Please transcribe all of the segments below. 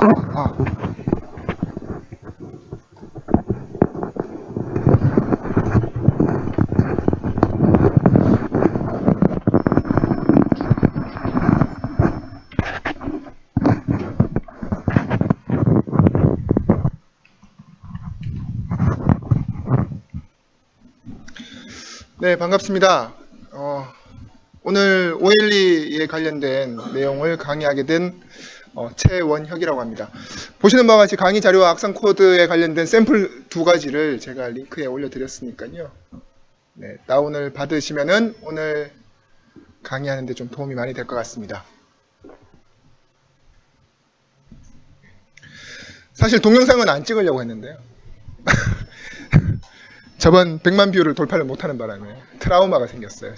아. 네, 반갑습니다. 오늘 OLE에 관련된 내용을 강의하게 된 최원혁이라고 합니다. 보시는 바와 같이 강의 자료와 악성 코드에 관련된 샘플 두 가지를 제가 링크에 올려드렸으니까요. 네, 다운을 받으시면은 오늘 강의하는데 좀 도움이 많이 될 것 같습니다. 사실 동영상은 안 찍으려고 했는데요. 저번 100만 뷰를 돌파를 못하는 바람에 트라우마가 생겼어요.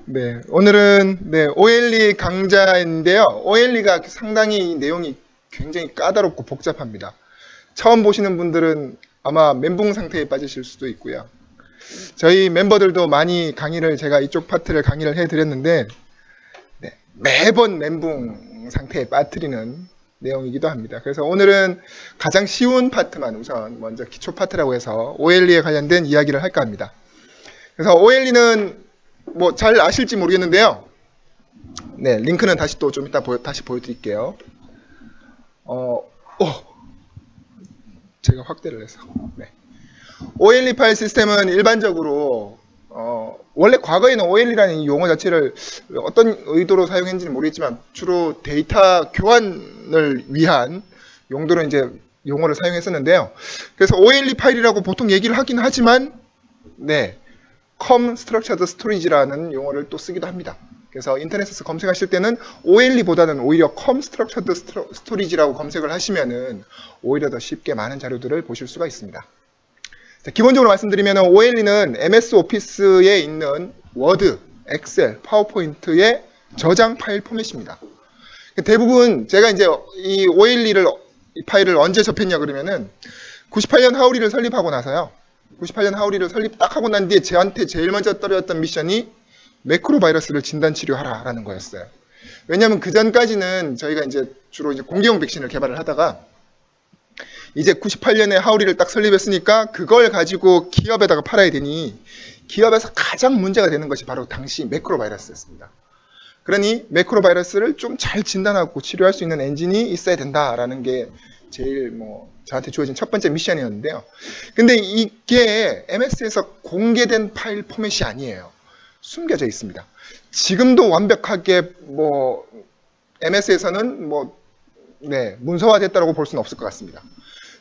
네, 오늘은 OLE 강좌인데요. OLE가 상당히 내용이 굉장히 까다롭고 복잡합니다. 처음 보시는 분들은 아마 멘붕 상태에 빠지실 수도 있고요. 저희 멤버들도 많이 제가 이쪽 파트를 강의를 해드렸는데 매번 멘붕 상태에 빠뜨리는 내용이기도 합니다. 그래서 오늘은 가장 쉬운 파트만 우선 먼저 기초 파트라고 해서 OLE에 관련된 이야기를 할까 합니다. 그래서 OLE는 뭐 잘 아실지 모르겠는데요. 네, 링크는 다시 또 좀 이따 다시 보여드릴게요. 제가 확대를 해서. 네. OLE 파일 시스템은 일반적으로 원래 과거에는 OLE라는 이 용어 자체를 어떤 의도로 사용했는지는 모르겠지만 주로 데이터 교환을 위한 용도로 이제 용어를 사용했었는데요. 그래서 OLE 파일이라고 보통 얘기를 하긴 하지만 COM Structured Storage라는 용어를 또 쓰기도 합니다. 그래서 인터넷에서 검색하실 때는 OLE보다는 오히려 COM Structured Storage라고 검색을 하시면은 오히려 더 쉽게 많은 자료들을 보실 수가 있습니다. 자, 기본적으로 말씀드리면 OLE는 MS 오피스에 있는 워드, 엑셀, 파워포인트의 저장 파일 포맷입니다. 대부분 제가 이제 이 OLE를 이 파일을 언제 접했냐 그러면은 98년 하우리를 설립하고 나서요. 98년 하우리를 설립 딱 하고 난 뒤에 저한테 제일 먼저 떨어졌던 미션이 매크로 바이러스를 진단 치료하라라는 거였어요. 왜냐하면 그 전까지는 저희가 이제 주로 이제 공개용 백신을 개발을 하다가 이제 98년에 하우리를 딱 설립했으니까 그걸 가지고 기업에다가 팔아야 되니 기업에서 가장 문제가 되는 것이 바로 당시 매크로 바이러스였습니다. 그러니 매크로 바이러스를 좀 잘 진단하고 치료할 수 있는 엔진이 있어야 된다라는 게 제일 저한테 주어진 첫 번째 미션이었는데요. 근데 이게 MS에서 공개된 파일 포맷이 아니에요. 숨겨져 있습니다. 지금도 완벽하게 MS에서는 문서화됐다고 볼 수는 없을 것 같습니다.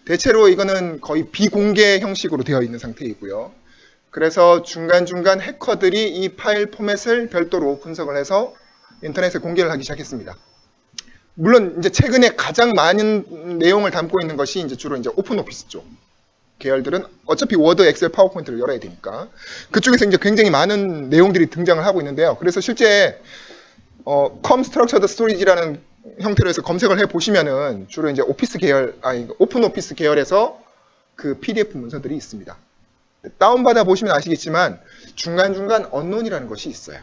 대체로 이거는 거의 비공개 형식으로 되어 있는 상태이고요. 그래서 중간중간 해커들이 이 파일 포맷을 별도로 분석을 해서 인터넷에 공개를 하기 시작했습니다. 물론 이제 최근에 가장 많은 내용을 담고 있는 것이 이제 주로 이제 오픈 오피스 쪽 계열들은 어차피 워드, 엑셀, 파워포인트를 열어야 되니까 그쪽에서 이제 굉장히 많은 내용들이 등장을 하고 있는데요. 그래서 실제 COM Structured Storage라는 형태로 해서 검색을 해 보시면은 주로 이제 오피스 계열, 오픈 오피스 계열에서 그 PDF 문서들이 있습니다. 다운받아 보시면 아시겠지만 중간중간 언론이라는 것이 있어요.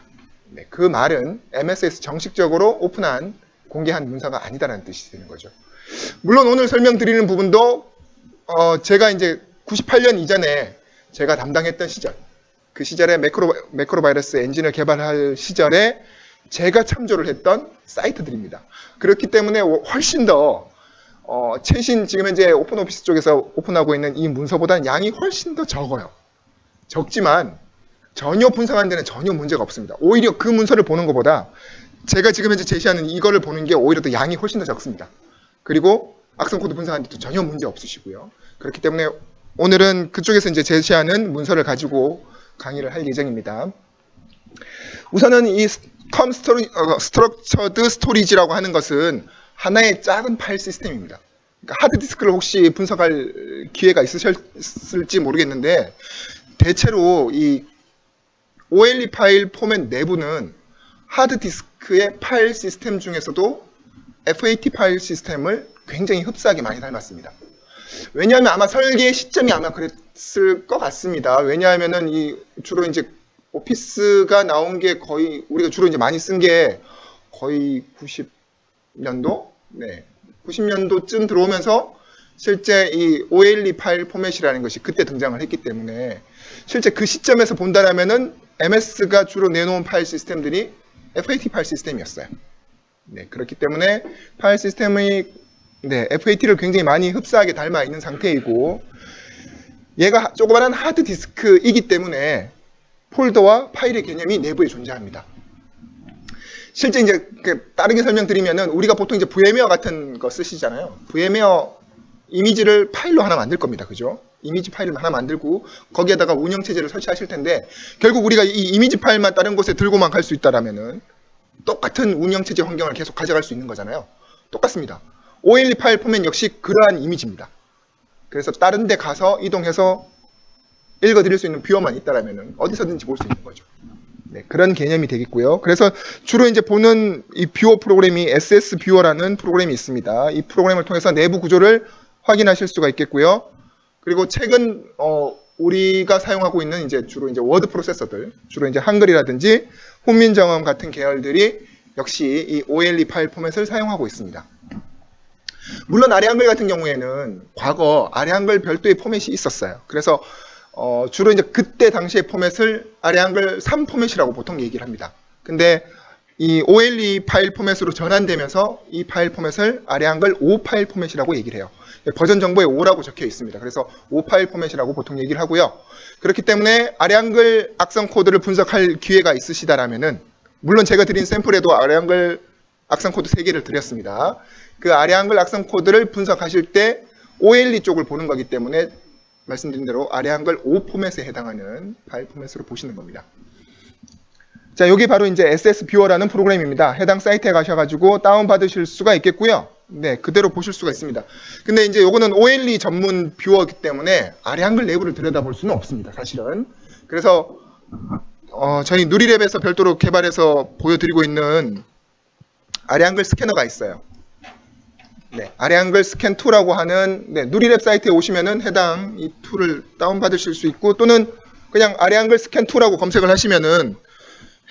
그 말은 MS에서 정식적으로 오픈한 공개한 문서가 아니다라는 뜻이 되는 거죠. 물론 오늘 설명드리는 부분도 제가 이제 98년 이전에 제가 담당했던 시절, 그 시절에 매크로 바이러스 엔진을 개발할 시절에 제가 참조를 했던 사이트들입니다. 그렇기 때문에 훨씬 더 최신 지금 현재 오픈 오피스 쪽에서 오픈하고 있는 이 문서보다는 양이 훨씬 더 적어요. 적지만 전혀 분석하는 데는 전혀 문제가 없습니다. 오히려 그 문서를 보는 것보다 제가 지금 현재 제시하는 이거를 보는 게 오히려 더 양이 훨씬 더 적습니다. 그리고 악성 코드 분석하는 데도 전혀 문제 없으시고요. 그렇기 때문에 오늘은 그쪽에서 이제 제시하는 문서를 가지고 강의를 할 예정입니다. 우선은 이 COM Structured Storage라고 하는 것은 하나의 작은 파일 시스템입니다. 그러니까 하드디스크를 혹시 분석할 기회가 있으셨을지 모르겠는데 대체로 이 OLE 파일 포맷 내부는 하드디스크의 파일 시스템 중에서도 FAT 파일 시스템을 굉장히 흡사하게 많이 닮았습니다. 왜냐하면 아마 설계 시점이 아마 그랬을 것 같습니다. 왜냐하면은 이 주로 이제 오피스가 나온 게 거의 우리가 주로 이제 많이 쓴 게 거의 90년도, 네, 90년도쯤 들어오면서 실제 이 OLE 파일 포맷이라는 것이 그때 등장을 했기 때문에 실제 그 시점에서 본다라면은 MS가 주로 내놓은 파일 시스템들이 FAT 파일 시스템이었어요. 네, 그렇기 때문에 파일 시스템이 FAT를 굉장히 많이 흡사하게 닮아 있는 상태이고 얘가 조그마한 하드디스크이기 때문에 폴더와 파일의 개념이 내부에 존재합니다. 실제 이제 다르게 설명드리면은 우리가 보통 이제 VM웨어 같은 거 쓰시잖아요. VM웨어 이미지를 파일로 하나 만들 겁니다. 그죠? 이미지 파일을 하나 만들고 거기에다가 운영체제를 설치하실 텐데 결국 우리가 이 이미지 파일만 다른 곳에 들고만 갈 수 있다라면은 똑같은 운영체제 환경을 계속 가져갈 수 있는 거잖아요. 똑같습니다. OLE 파일 포맷 역시 그러한 이미지입니다. 그래서 다른 데 가서 이동해서 읽어드릴 수 있는 뷰어만 있다라면은 어디서든지 볼 수 있는 거죠. 네, 그런 개념이 되겠고요. 그래서 주로 이제 보는 이 뷰어 프로그램이 SS 뷰어라는 프로그램이 있습니다. 이 프로그램을 통해서 내부 구조를 확인하실 수가 있겠고요. 그리고 최근 우리가 사용하고 있는 이제 주로 이제 워드 프로세서들, 주로 이제 한글이라든지 훈민정음 같은 계열들이 역시 이 OLE 파일 포맷을 사용하고 있습니다. 물론 아래 한글 같은 경우에는 과거 아래 한글 별도의 포맷이 있었어요. 그래서 주로 이제 그때 당시의 포맷을 아래 한글 3 포맷이라고 보통 얘기를 합니다. 근데 이 OLE 파일 포맷으로 전환되면서 이 파일 포맷을 아래 한글 5 파일 포맷이라고 얘기를 해요. 버전 정보에 5라고 적혀 있습니다. 그래서 5 파일 포맷이라고 보통 얘기를 하고요. 그렇기 때문에 아래 한글 악성 코드를 분석할 기회가 있으시다라면은 물론 제가 드린 샘플에도 아래 한글 악성 코드 3개를 드렸습니다. 그 아래 한글 악성 코드를 분석하실 때 OLE 쪽을 보는 거기 때문에 말씀드린 대로 아래 한글 5 포맷에 해당하는 파일 포맷으로 보시는 겁니다. 자, 여기 바로 이제 SS 뷰어라는 프로그램입니다. 해당 사이트에 가셔가지고 다운받으실 수가 있겠고요. 네, 그대로 보실 수가 있습니다. 근데 이제 요거는 OLE 전문 뷰어이기 때문에 아래 한글 내부를 들여다볼 수는 없습니다, 사실은. 그래서 저희 누리랩에서 별도로 개발해서 보여드리고 있는 아래 한글 스캐너가 있어요. 네, 아래 한글 스캔 2라고 하는 누리랩 사이트에 오시면은 해당 이 툴을 다운받으실 수 있고 또는 그냥 아래 한글 스캔 2라고 검색을 하시면은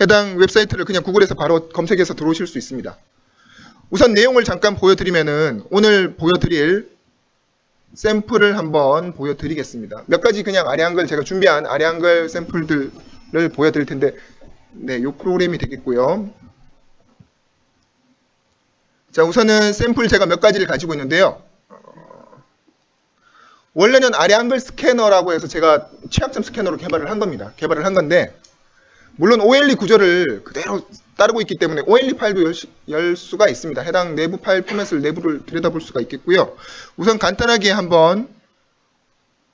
해당 웹사이트를 그냥 구글에서 바로 검색해서 들어오실 수 있습니다. 우선 내용을 잠깐 보여드리면은 오늘 보여드릴 샘플을 한번 보여드리겠습니다. 몇 가지 그냥 아래 한글 제가 준비한 아래 한글 샘플들을 보여드릴 텐데 네, 요 프로그램이 되겠고요. 자, 우선은 샘플 제가 몇 가지를 가지고 있는데요. 원래는 아래 한글 스캐너라고 해서 제가 취약점 스캐너로 개발을 한 겁니다. 개발을 한 건데 물론 OLE 구조를 그대로 따르고 있기 때문에 OLE 파일도 열 수가 있습니다. 해당 내부 파일 포맷을 내부를 들여다볼 수가 있겠고요. 우선 간단하게 한번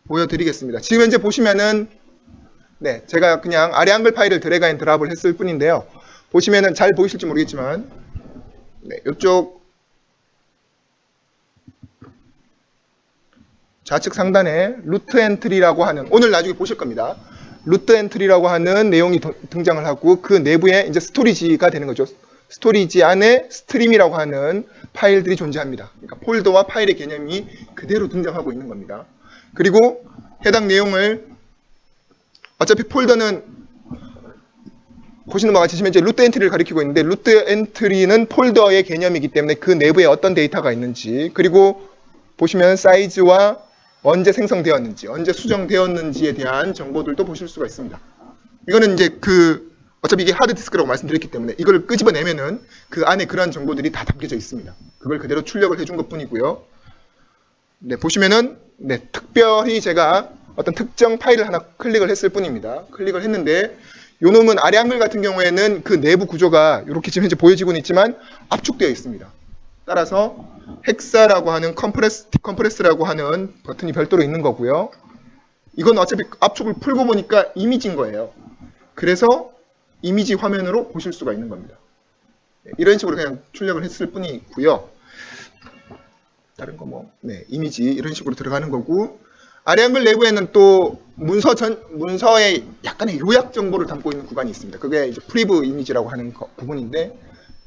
보여드리겠습니다. 지금 현재 보시면은 네, 제가 그냥 아래 한글 파일을 드래그 앤 드랍을 했을 뿐인데요. 보시면은 잘 보이실지 모르겠지만 네, 이쪽 좌측 상단에 루트 엔트리라고 하는 오늘 나중에 보실 겁니다. 루트 엔트리라고 하는 내용이 등장을 하고 그 내부에 이제 스토리지가 되는 거죠. 스토리지 안에 스트림이라고 하는 파일들이 존재합니다. 그러니까 폴더와 파일의 개념이 그대로 등장하고 있는 겁니다. 그리고 해당 내용을 어차피 폴더는 보시는 바와 같이 지금 이제 루트 엔트리를 가리키고 있는데 루트 엔트리는 폴더의 개념이기 때문에 그 내부에 어떤 데이터가 있는지 그리고 보시면 사이즈와 언제 생성되었는지, 언제 수정되었는지에 대한 정보들도 보실 수가 있습니다. 이거는 이제 어차피 이게 하드디스크라고 말씀드렸기 때문에 이걸 끄집어내면은 그 안에 그러한 정보들이 다 담겨져 있습니다. 그걸 그대로 출력을 해준 것 뿐이고요. 네, 보시면은, 네, 특별히 제가 어떤 특정 파일을 하나 클릭을 했을 뿐입니다. 클릭을 했는데, 요 놈은 아래 한글 같은 경우에는 그 내부 구조가 이렇게 지금 현재 보여지고는 있지만 압축되어 있습니다. 따라서 헥사라고 하는 디컴프레스라고 하는 버튼이 별도로 있는 거고요. 이건 어차피 압축을 풀고 보니까 이미지인 거예요. 그래서 이미지 화면으로 보실 수가 있는 겁니다. 이런 식으로 그냥 출력을 했을 뿐이고요. 다른 거 이미지 이런 식으로 들어가는 거고 아래 한글 내부에는 또 문서의 약간의 요약 정보를 담고 있는 구간이 있습니다. 그게 이제 프리브 이미지라고 하는 부분인데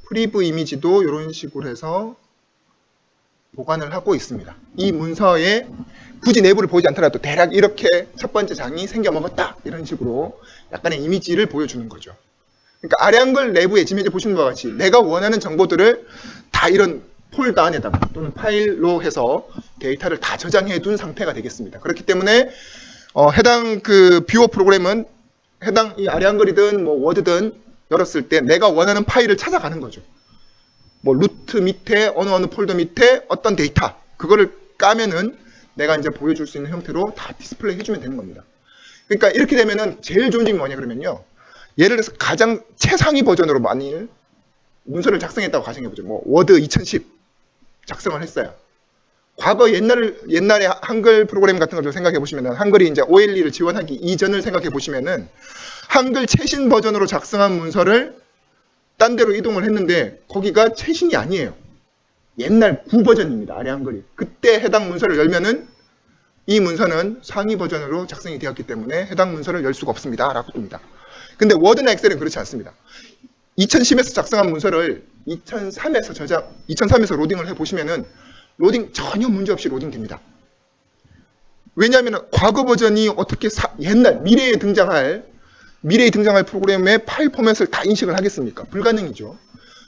프리브 이미지도 이런 식으로 해서 보관을 하고 있습니다. 이 문서에 굳이 내부를 보지 않더라도 대략 이렇게 첫 번째 장이 생겨 먹었다 이런 식으로 약간의 이미지를 보여주는 거죠. 그러니까 아래 한글 내부에 지금 현재 보시는 바와 같이 내가 원하는 정보들을 다 이런 폴더 안에다가 또는 파일로 해서 데이터를 다 저장해 둔 상태가 되겠습니다. 그렇기 때문에 해당 그 뷰어 프로그램은 해당 이 아래 한글이든 뭐 워드든 열었을 때 내가 원하는 파일을 찾아가는 거죠. 뭐 루트 밑에 어느 폴더 밑에 어떤 데이터 그거를 까면은 내가 이제 보여줄 수 있는 형태로 다 디스플레이 해주면 되는 겁니다. 그러니까 이렇게 되면은 제일 좋은 점이 뭐냐 그러면요. 예를 들어서 가장 최상위 버전으로 만일 문서를 작성했다고 가정해보죠. 뭐 워드 2010 작성을 했어요. 과거 옛날에 한글 프로그램 같은 걸 좀 생각해 보시면은 한글이 이제 OLE를 지원하기 이전을 생각해 보시면은 한글 최신 버전으로 작성한 문서를 딴 데로 이동을 했는데 거기가 최신이 아니에요. 옛날 9버전입니다. 아래 한글이. 그때 해당 문서를 열면은 이 문서는 상위 버전으로 작성이 되었기 때문에 해당 문서를 열 수가 없습니다. 라고 뜹니다. 근데 워드나 엑셀은 그렇지 않습니다. 2010에서 작성한 문서를 2003에서 로딩을 해보시면은 로딩 전혀 문제없이 로딩됩니다. 왜냐하면 과거 버전이 어떻게 미래에 등장할 프로그램의 파일 포맷을 다 인식을 하겠습니까? 불가능이죠.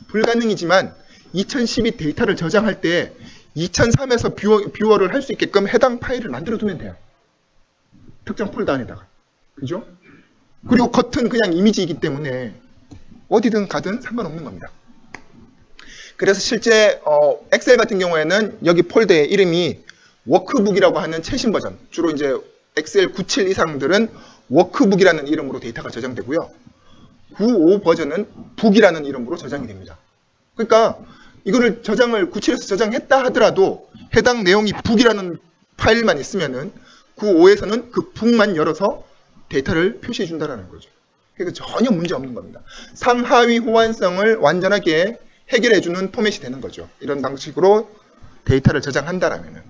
불가능이지만 2012 데이터를 저장할 때 2003에서 뷰어를 할 수 있게끔 해당 파일을 만들어 두면 돼요. 특정 폴더 안에다가. 그죠? 그리고 겉은 그냥 이미지이기 때문에 어디든 가든 상관없는 겁니다. 그래서 실제 엑셀 같은 경우에는 여기 폴더의 이름이 워크북이라고 하는 최신 버전, 주로 이제 엑셀 97 이상들은 워크북이라는 이름으로 데이터가 저장되고요. 95 버전은 북이라는 이름으로 저장이 됩니다. 그러니까 이거를 97에서 저장했다 하더라도 해당 내용이 북이라는 파일만 있으면은 95에서는 그 북만 열어서 데이터를 표시해 준다는 거죠. 그러니까 전혀 문제 없는 겁니다. 상하위 호환성을 완전하게 해결해주는 포맷이 되는 거죠. 이런 방식으로 데이터를 저장한다라면은.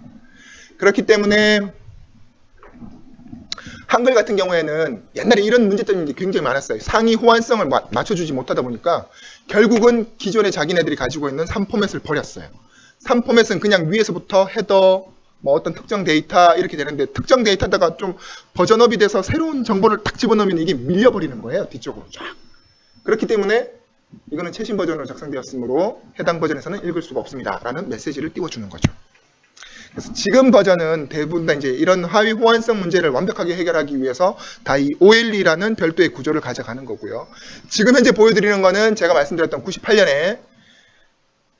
그렇기 때문에 한글 같은 경우에는 옛날에 이런 문제점이 굉장히 많았어요. 상위 호환성을 맞춰주지 못하다 보니까 결국은 기존에 자기네들이 가지고 있는 3포맷을 버렸어요. 3포맷은 그냥 위에서부터 헤더, 뭐 어떤 특정 데이터 이렇게 되는데 특정 데이터다가 좀 버전업이 돼서 새로운 정보를 딱 집어넣으면 이게 밀려버리는 거예요. 뒤쪽으로 쫙. 그렇기 때문에 이거는 최신 버전으로 작성되었으므로 해당 버전에서는 읽을 수가 없습니다. 라는 메시지를 띄워주는 거죠. 그래서 지금 버전은 대부분 다 이제 이런 하위 호환성 문제를 완벽하게 해결하기 위해서 다 이 OLE라는 별도의 구조를 가져가는 거고요. 지금 현재 보여드리는 거는 제가 말씀드렸던 98년에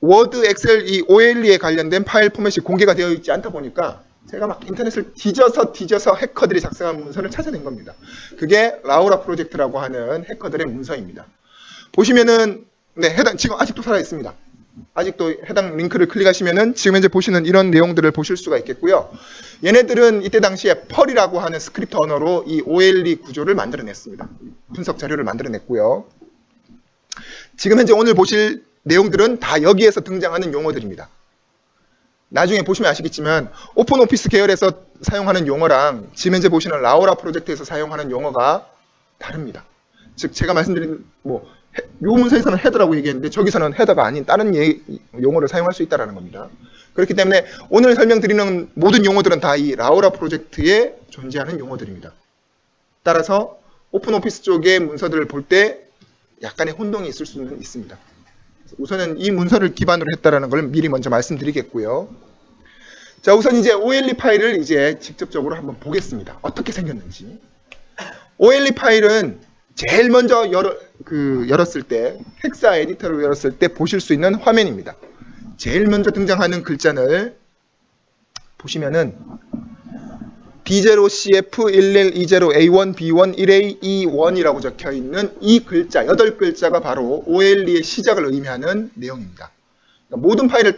워드, 엑셀, 이 OLE에 관련된 파일 포맷이 공개가 되어 있지 않다 보니까 제가 막 인터넷을 뒤져서 해커들이 작성한 문서를 찾아낸 겁니다. 그게 라우라 프로젝트라고 하는 해커들의 문서입니다. 보시면은 지금 아직도 살아 있습니다. 아직도 해당 링크를 클릭하시면은 지금 현재 보시는 이런 내용들을 보실 수가 있겠고요. 얘네들은 이때 당시에 펄이라고 하는 스크립트 언어로 이 OLE 구조를 만들어냈습니다. 분석 자료를 만들어냈고요. 지금 현재 오늘 보실 내용들은 다 여기에서 등장하는 용어들입니다. 나중에 보시면 아시겠지만 오픈 오피스 계열에서 사용하는 용어랑 지금 현재 보시는 라우라 프로젝트에서 사용하는 용어가 다릅니다. 즉 제가 말씀드린 요 문서에서는 헤더라고 얘기했는데 저기서는 헤더가 아닌 다른 용어를 사용할 수 있다는 겁니다. 그렇기 때문에 오늘 설명드리는 모든 용어들은 다 이 라우라 프로젝트에 존재하는 용어들입니다. 따라서 오픈 오피스 쪽의 문서들을 볼 때 약간의 혼동이 있을 수는 있습니다. 우선은 이 문서를 기반으로 했다는 걸 미리 먼저 말씀드리겠고요. 자, 우선 이제 OLE 파일을 이제 직접적으로 한번 보겠습니다. 어떻게 생겼는지. OLE 파일은 제일 먼저 열었을 때, 헥사 에디터로 열었을 때 보실 수 있는 화면입니다. 제일 먼저 등장하는 글자를 보시면은 D0CF1120A1B1 1A2 1이라고 적혀 있는 이 글자, 8글자가 바로 OLE의 시작을 의미하는 내용입니다. 그러니까 모든 파일을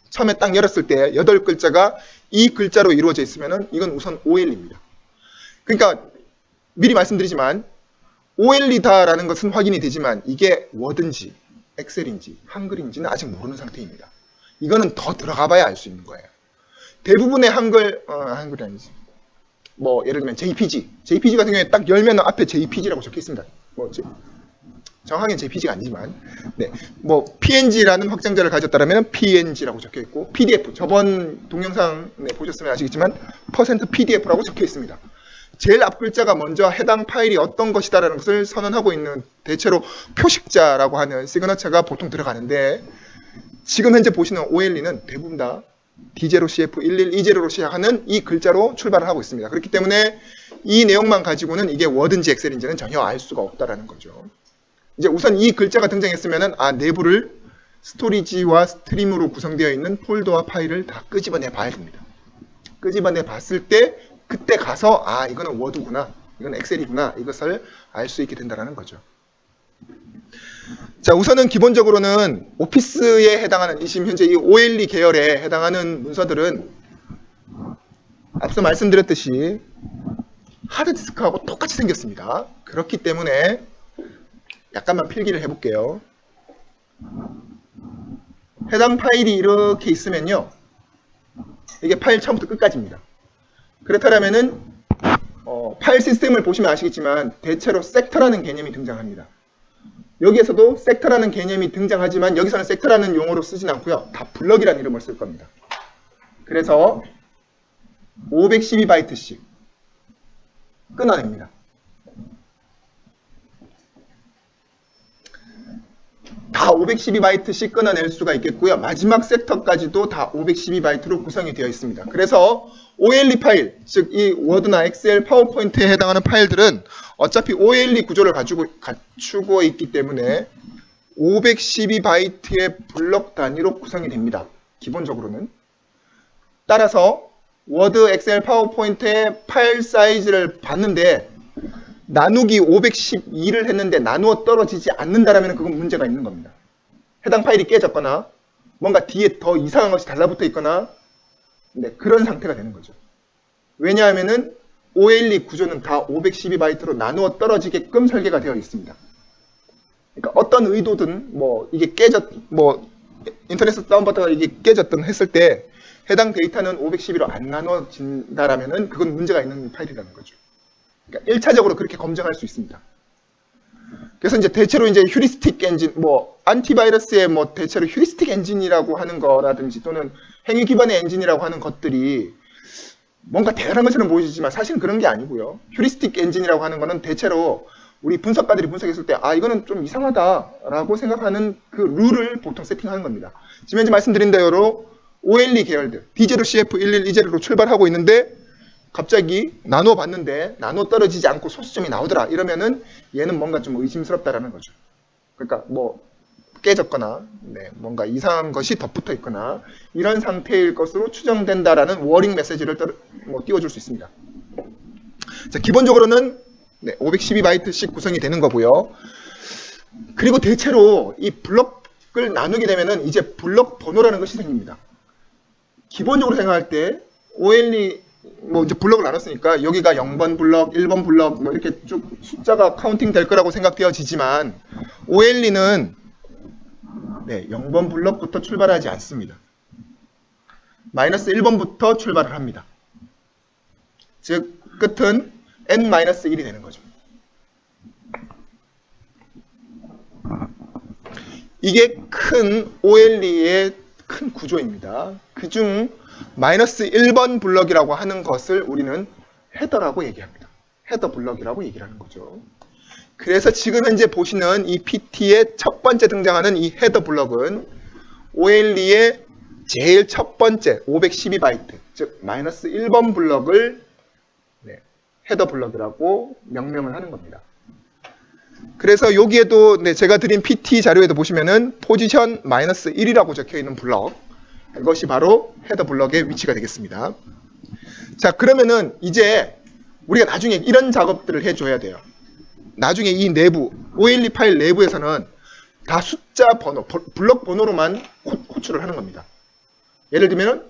처음에 딱 열었을 때 8글자가 이 글자로 이루어져 있으면은 이건 우선 OLE입니다. 그러니까 미리 말씀드리지만 OLE다라는 것은 확인이 되지만 이게 워드인지 엑셀인지 한글인지는 아직 모르는 상태입니다. 이거는 더 들어가 봐야 알 수 있는 거예요. 대부분의 한글이 아니지. 예를 들면 JPG 같은 경우에 딱 열면 앞에 JPG라고 적혀 있습니다. 정확하게는 JPG가 아니지만, PNG라는 확장자를 가졌다면 PNG라고 적혀 있고, PDF, 저번 동영상 보셨으면 아시겠지만, %PDF라고 적혀 있습니다. 제일 앞 글자가 먼저 해당 파일이 어떤 것이다라는 것을 선언하고 있는 대체로 표식자라고 하는 시그너처가 보통 들어가는데 지금 현재 보시는 OLE는 대부분 다 D0CF1120로 시작하는 이 글자로 출발을 하고 있습니다. 그렇기 때문에 이 내용만 가지고는 이게 워드인지 엑셀인지는 전혀 알 수가 없다라는 거죠. 이제 우선 이 글자가 등장했으면은 내부를 스토리지와 스트림으로 구성되어 있는 폴더와 파일을 다 끄집어내 봐야 됩니다. 끄집어내 봤을 때 그때 가서 이거는 워드구나, 이건 엑셀이구나, 이것을 알 수 있게 된다는 거죠. 자, 우선은 기본적으로는 오피스에 해당하는 지금 현재 이 OLE 계열에 해당하는 문서들은 앞서 말씀드렸듯이 하드디스크하고 똑같이 생겼습니다. 그렇기 때문에 약간만 필기를 해볼게요. 해당 파일이 이렇게 있으면요, 이게 파일 처음부터 끝까지입니다. 그렇다면은 파일 시스템을 보시면 아시겠지만 대체로 섹터라는 개념이 등장합니다. 여기에서도 섹터라는 개념이 등장하지만 여기서는 섹터라는 용어로 쓰진 않고요. 다 블럭이라는 이름을 쓸 겁니다. 그래서 512바이트씩 끊어냅니다. 다 512바이트씩 끊어낼 수가 있겠고요. 마지막 섹터까지도 다 512바이트로 구성이 되어 있습니다. 그래서 OLE 파일, 즉 이 워드나 엑셀, 파워포인트에 해당하는 파일들은 어차피 OLE 구조를 갖추고 있기 때문에 512바이트의 블럭 단위로 구성이 됩니다. 기본적으로는. 따라서 워드, 엑셀, 파워포인트의 파일 사이즈를 봤는데 나누기 512를 했는데 나누어 떨어지지 않는다라면 그건 문제가 있는 겁니다. 해당 파일이 깨졌거나 뭔가 뒤에 더 이상한 것이 달라붙어 있거나 그런 상태가 되는 거죠. 왜냐하면은 OLE 구조는 다 512바이트로 나누어 떨어지게끔 설계가 되어 있습니다. 그러니까 어떤 의도든 이게 인터넷에서 다운받다가 이게 깨졌든 했을 때 해당 데이터는 512로 안 나눠진다라면은 그건 문제가 있는 파일이라는 거죠. 그러니까 1차적으로 그렇게 검증할 수 있습니다. 그래서 이제 대체로 이제 휴리스틱 엔진, 안티바이러스의 대체로 휴리스틱 엔진이라고 하는 거라든지 또는 행위 기반의 엔진이라고 하는 것들이 뭔가 대단한 것처럼 보이지만 사실은 그런 게 아니고요. 휴리스틱 엔진이라고 하는 거는 대체로 우리 분석가들이 분석했을 때 이거는 좀 이상하다라고 생각하는 그 룰을 보통 세팅하는 겁니다. 지금 현재 말씀드린 대로 OLE 계열들 D0CF1120로 출발하고 있는데 갑자기 나누어 봤는데 나누어 떨어지지 않고 소수점이 나오더라 이러면은 얘는 뭔가 좀 의심스럽다라는 거죠. 그러니까 깨졌거나 뭔가 이상한 것이 덧붙어 있거나 이런 상태일 것으로 추정된다라는 워닝 메시지를 띄워줄 수 있습니다. 자, 기본적으로는 512바이트씩 구성이 되는 거고요. 그리고 대체로 이 블럭을 나누게 되면은 이제 블럭 번호라는 것이 생깁니다. 기본적으로 생각할 때 OLE 이제 블럭을 나눴으니까 여기가 0번 블럭, 1번 블럭 이렇게 쭉 숫자가 카운팅 될 거라고 생각되어지지만 OLE는 0번 블럭부터 출발하지 않습니다. 마이너스 1번부터 출발을 합니다. 즉 끝은 n-1이 되는 거죠. 이게 큰 OLE의 큰 구조입니다. 그중 마이너스 1번 블럭이라고 하는 것을 우리는 헤더라고 얘기합니다. 헤더 블럭이라고 얘기를 하는 거죠. 그래서 지금 현재 보시는 이 PT의 첫 번째 등장하는 이 헤더 블럭은 OLE의 제일 첫 번째 512바이트, 즉 마이너스 1번 블럭을 헤더 블럭이라고 명명을 하는 겁니다. 그래서 여기에도 제가 드린 PT 자료에도 보시면은 포지션 마이너스 1이라고 적혀 있는 블럭, 이것이 바로 헤더 블럭의 위치가 되겠습니다. 자, 그러면은 이제 우리가 나중에 이런 작업들을 해줘야 돼요. 나중에 이 내부, OLE 파일 내부에서는 다 숫자 번호, 블럭 번호로만 호출을 하는 겁니다. 예를 들면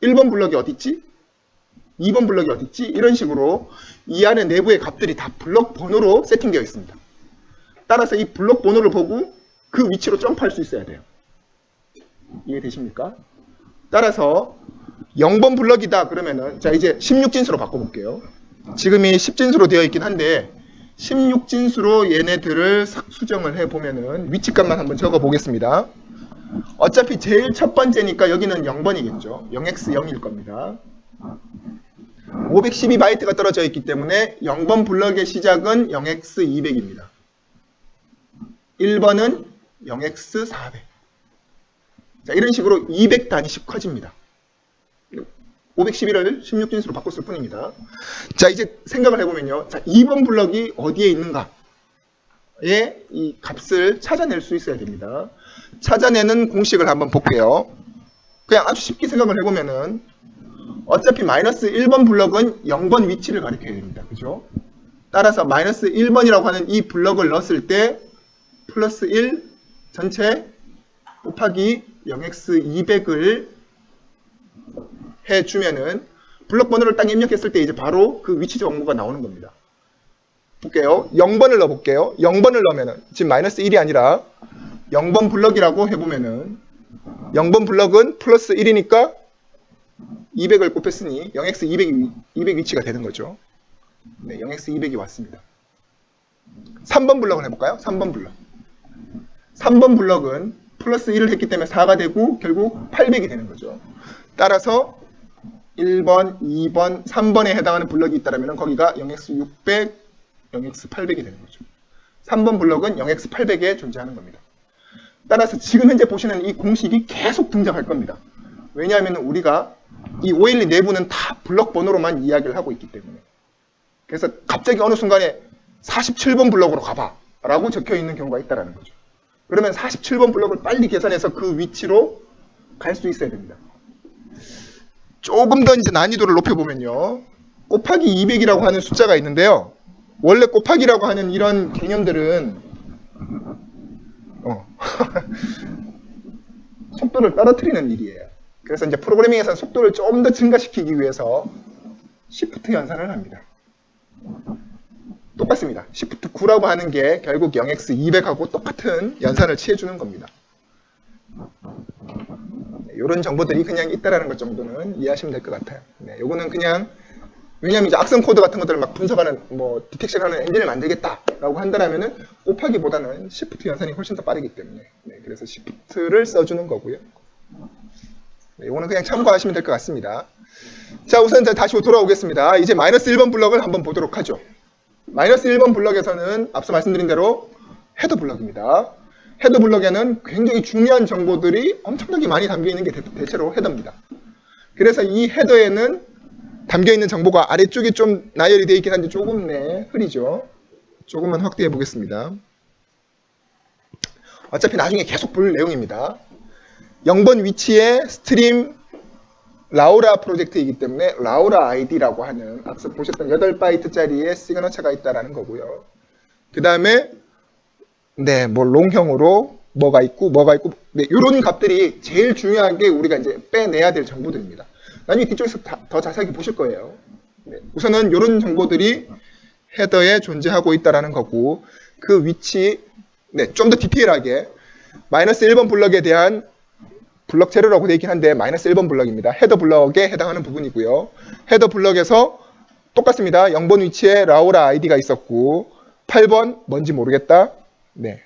1번 블럭이 어디 있지? 2번 블럭이 어디 있지? 이런 식으로 이 안에 내부의 값들이 다 블럭 번호로 세팅되어 있습니다. 따라서 이 블럭 번호를 보고 그 위치로 점프할 수 있어야 돼요. 이해되십니까? 따라서 0번 블럭이다 그러면은 자 이제 16진수로 바꿔볼게요. 지금이 10진수로 되어 있긴 한데 16진수로 얘네들을 수정을 해보면은 위치값만 한번 적어보겠습니다. 어차피 제일 첫 번째니까 여기는 0번이겠죠. 0x0일 겁니다. 512바이트가 떨어져 있기 때문에 0번 블럭의 시작은 0x200입니다. 1번은 0x400. 자, 이런 식으로 200단위씩 커집니다. 511을 16진수로 바꿨을 뿐입니다. 자, 이제 생각을 해보면요. 자, 2번 블럭이 어디에 있는가에 이 값을 찾아낼 수 있어야 됩니다. 찾아내는 공식을 한번 볼게요. 그냥 아주 쉽게 생각을 해보면은 어차피 마이너스 1번 블럭은 0번 위치를 가리켜야 됩니다. 그죠? 따라서 마이너스 1번이라고 하는 이 블럭을 넣었을 때 플러스 1 전체 곱하기 0x200을 해주면은 블럭 번호를 딱 입력했을 때 이제 바로 그 위치 정보가 나오는 겁니다. 볼게요. 0번을 넣어볼게요. 0번을 넣으면은 지금 마이너스 1이 아니라 0번 블럭이라고 해보면은 0번 블럭은 플러스 1이니까 200을 곱했으니 0x200 위치가 되는 거죠. 네, 0x200이 왔습니다. 3번 블럭을 해볼까요? 3번 블럭. 3번 블럭은 플러스 1을 했기 때문에 4가 되고 결국 800이 되는 거죠. 따라서 1번, 2번, 3번에 해당하는 블럭이 있다면 거기가 0x600, 0x800이 되는 거죠. 3번 블럭은 0x800에 존재하는 겁니다. 따라서 지금 현재 보시는 이 공식이 계속 등장할 겁니다. 왜냐하면 우리가 이 512 내부는 다 블럭 번호로만 이야기를 하고 있기 때문에. 그래서 갑자기 어느 순간에 47번 블럭으로 가봐 라고 적혀 있는 경우가 있다는 거죠. 그러면 47번 블럭을 빨리 계산해서 그 위치로 갈 수 있어야 됩니다. 조금 더 이제 난이도를 높여보면요. 곱하기 200이라고 하는 숫자가 있는데요. 원래 곱하기라고 하는 이런 개념들은 속도를 떨어뜨리는 일이에요. 그래서 이제 프로그래밍에서는 속도를 좀 더 증가시키기 위해서 시프트 연산을 합니다. 똑같습니다. 시프트 9라고 하는 게 결국 0x200하고 똑같은 연산을 취해주는 겁니다. 이런 정보들이 그냥 있다라는 것 정도는 이해하시면 될 것 같아요. 네, 요거는 그냥 왜냐하면 이제 악성 코드 같은 것들을 막 분석하는 뭐 디텍션하는 엔진을 만들겠다라고 한다면은 곱하기보다는 시프트 연산이 훨씬 더 빠르기 때문에 네, 그래서 시프트를 써주는 거고요. 네, 요거는 그냥 참고하시면 될 것 같습니다. 자, 우선 다시 돌아오겠습니다. 이제 마이너스 1번 블럭을 한번 보도록 하죠. 마이너스 1번 블럭에서는 앞서 말씀드린 대로 헤더 블럭입니다. 헤더 블럭에는 굉장히 중요한 정보들이 엄청나게 많이 담겨있는 게 대체로 헤더입니다. 그래서 이 헤더에는 담겨있는 정보가 아래쪽에 좀 나열이 되어 있긴 한데 조금 흐리죠. 조금만 확대해 보겠습니다. 어차피 나중에 계속 볼 내용입니다. 0번 위치에 스트림 라우라 프로젝트이기 때문에 라우라 아이디라고 하는 앞서 보셨던 8바이트짜리의 시그너처가 있다라는 거고요. 그 다음에 뭐 롱형으로 뭐가 있고 네, 이런 값들이 제일 중요하게 우리가 이제 빼내야 될 정보들입니다. 나중에 뒤쪽에서 더 자세하게 보실 거예요. 네, 우선은 이런 정보들이 헤더에 존재하고 있다라는 거고 그 위치 좀 더 디테일하게 마이너스 1번 블럭에 대한 블럭 재료라고 되어 있긴 한데 마이너스 1번 블럭입니다. 헤더 블럭에 해당하는 부분이고요. 헤더 블럭에서 똑같습니다. 0번 위치에 라우라 아이디가 있었고 8번 뭔지 모르겠다. 네,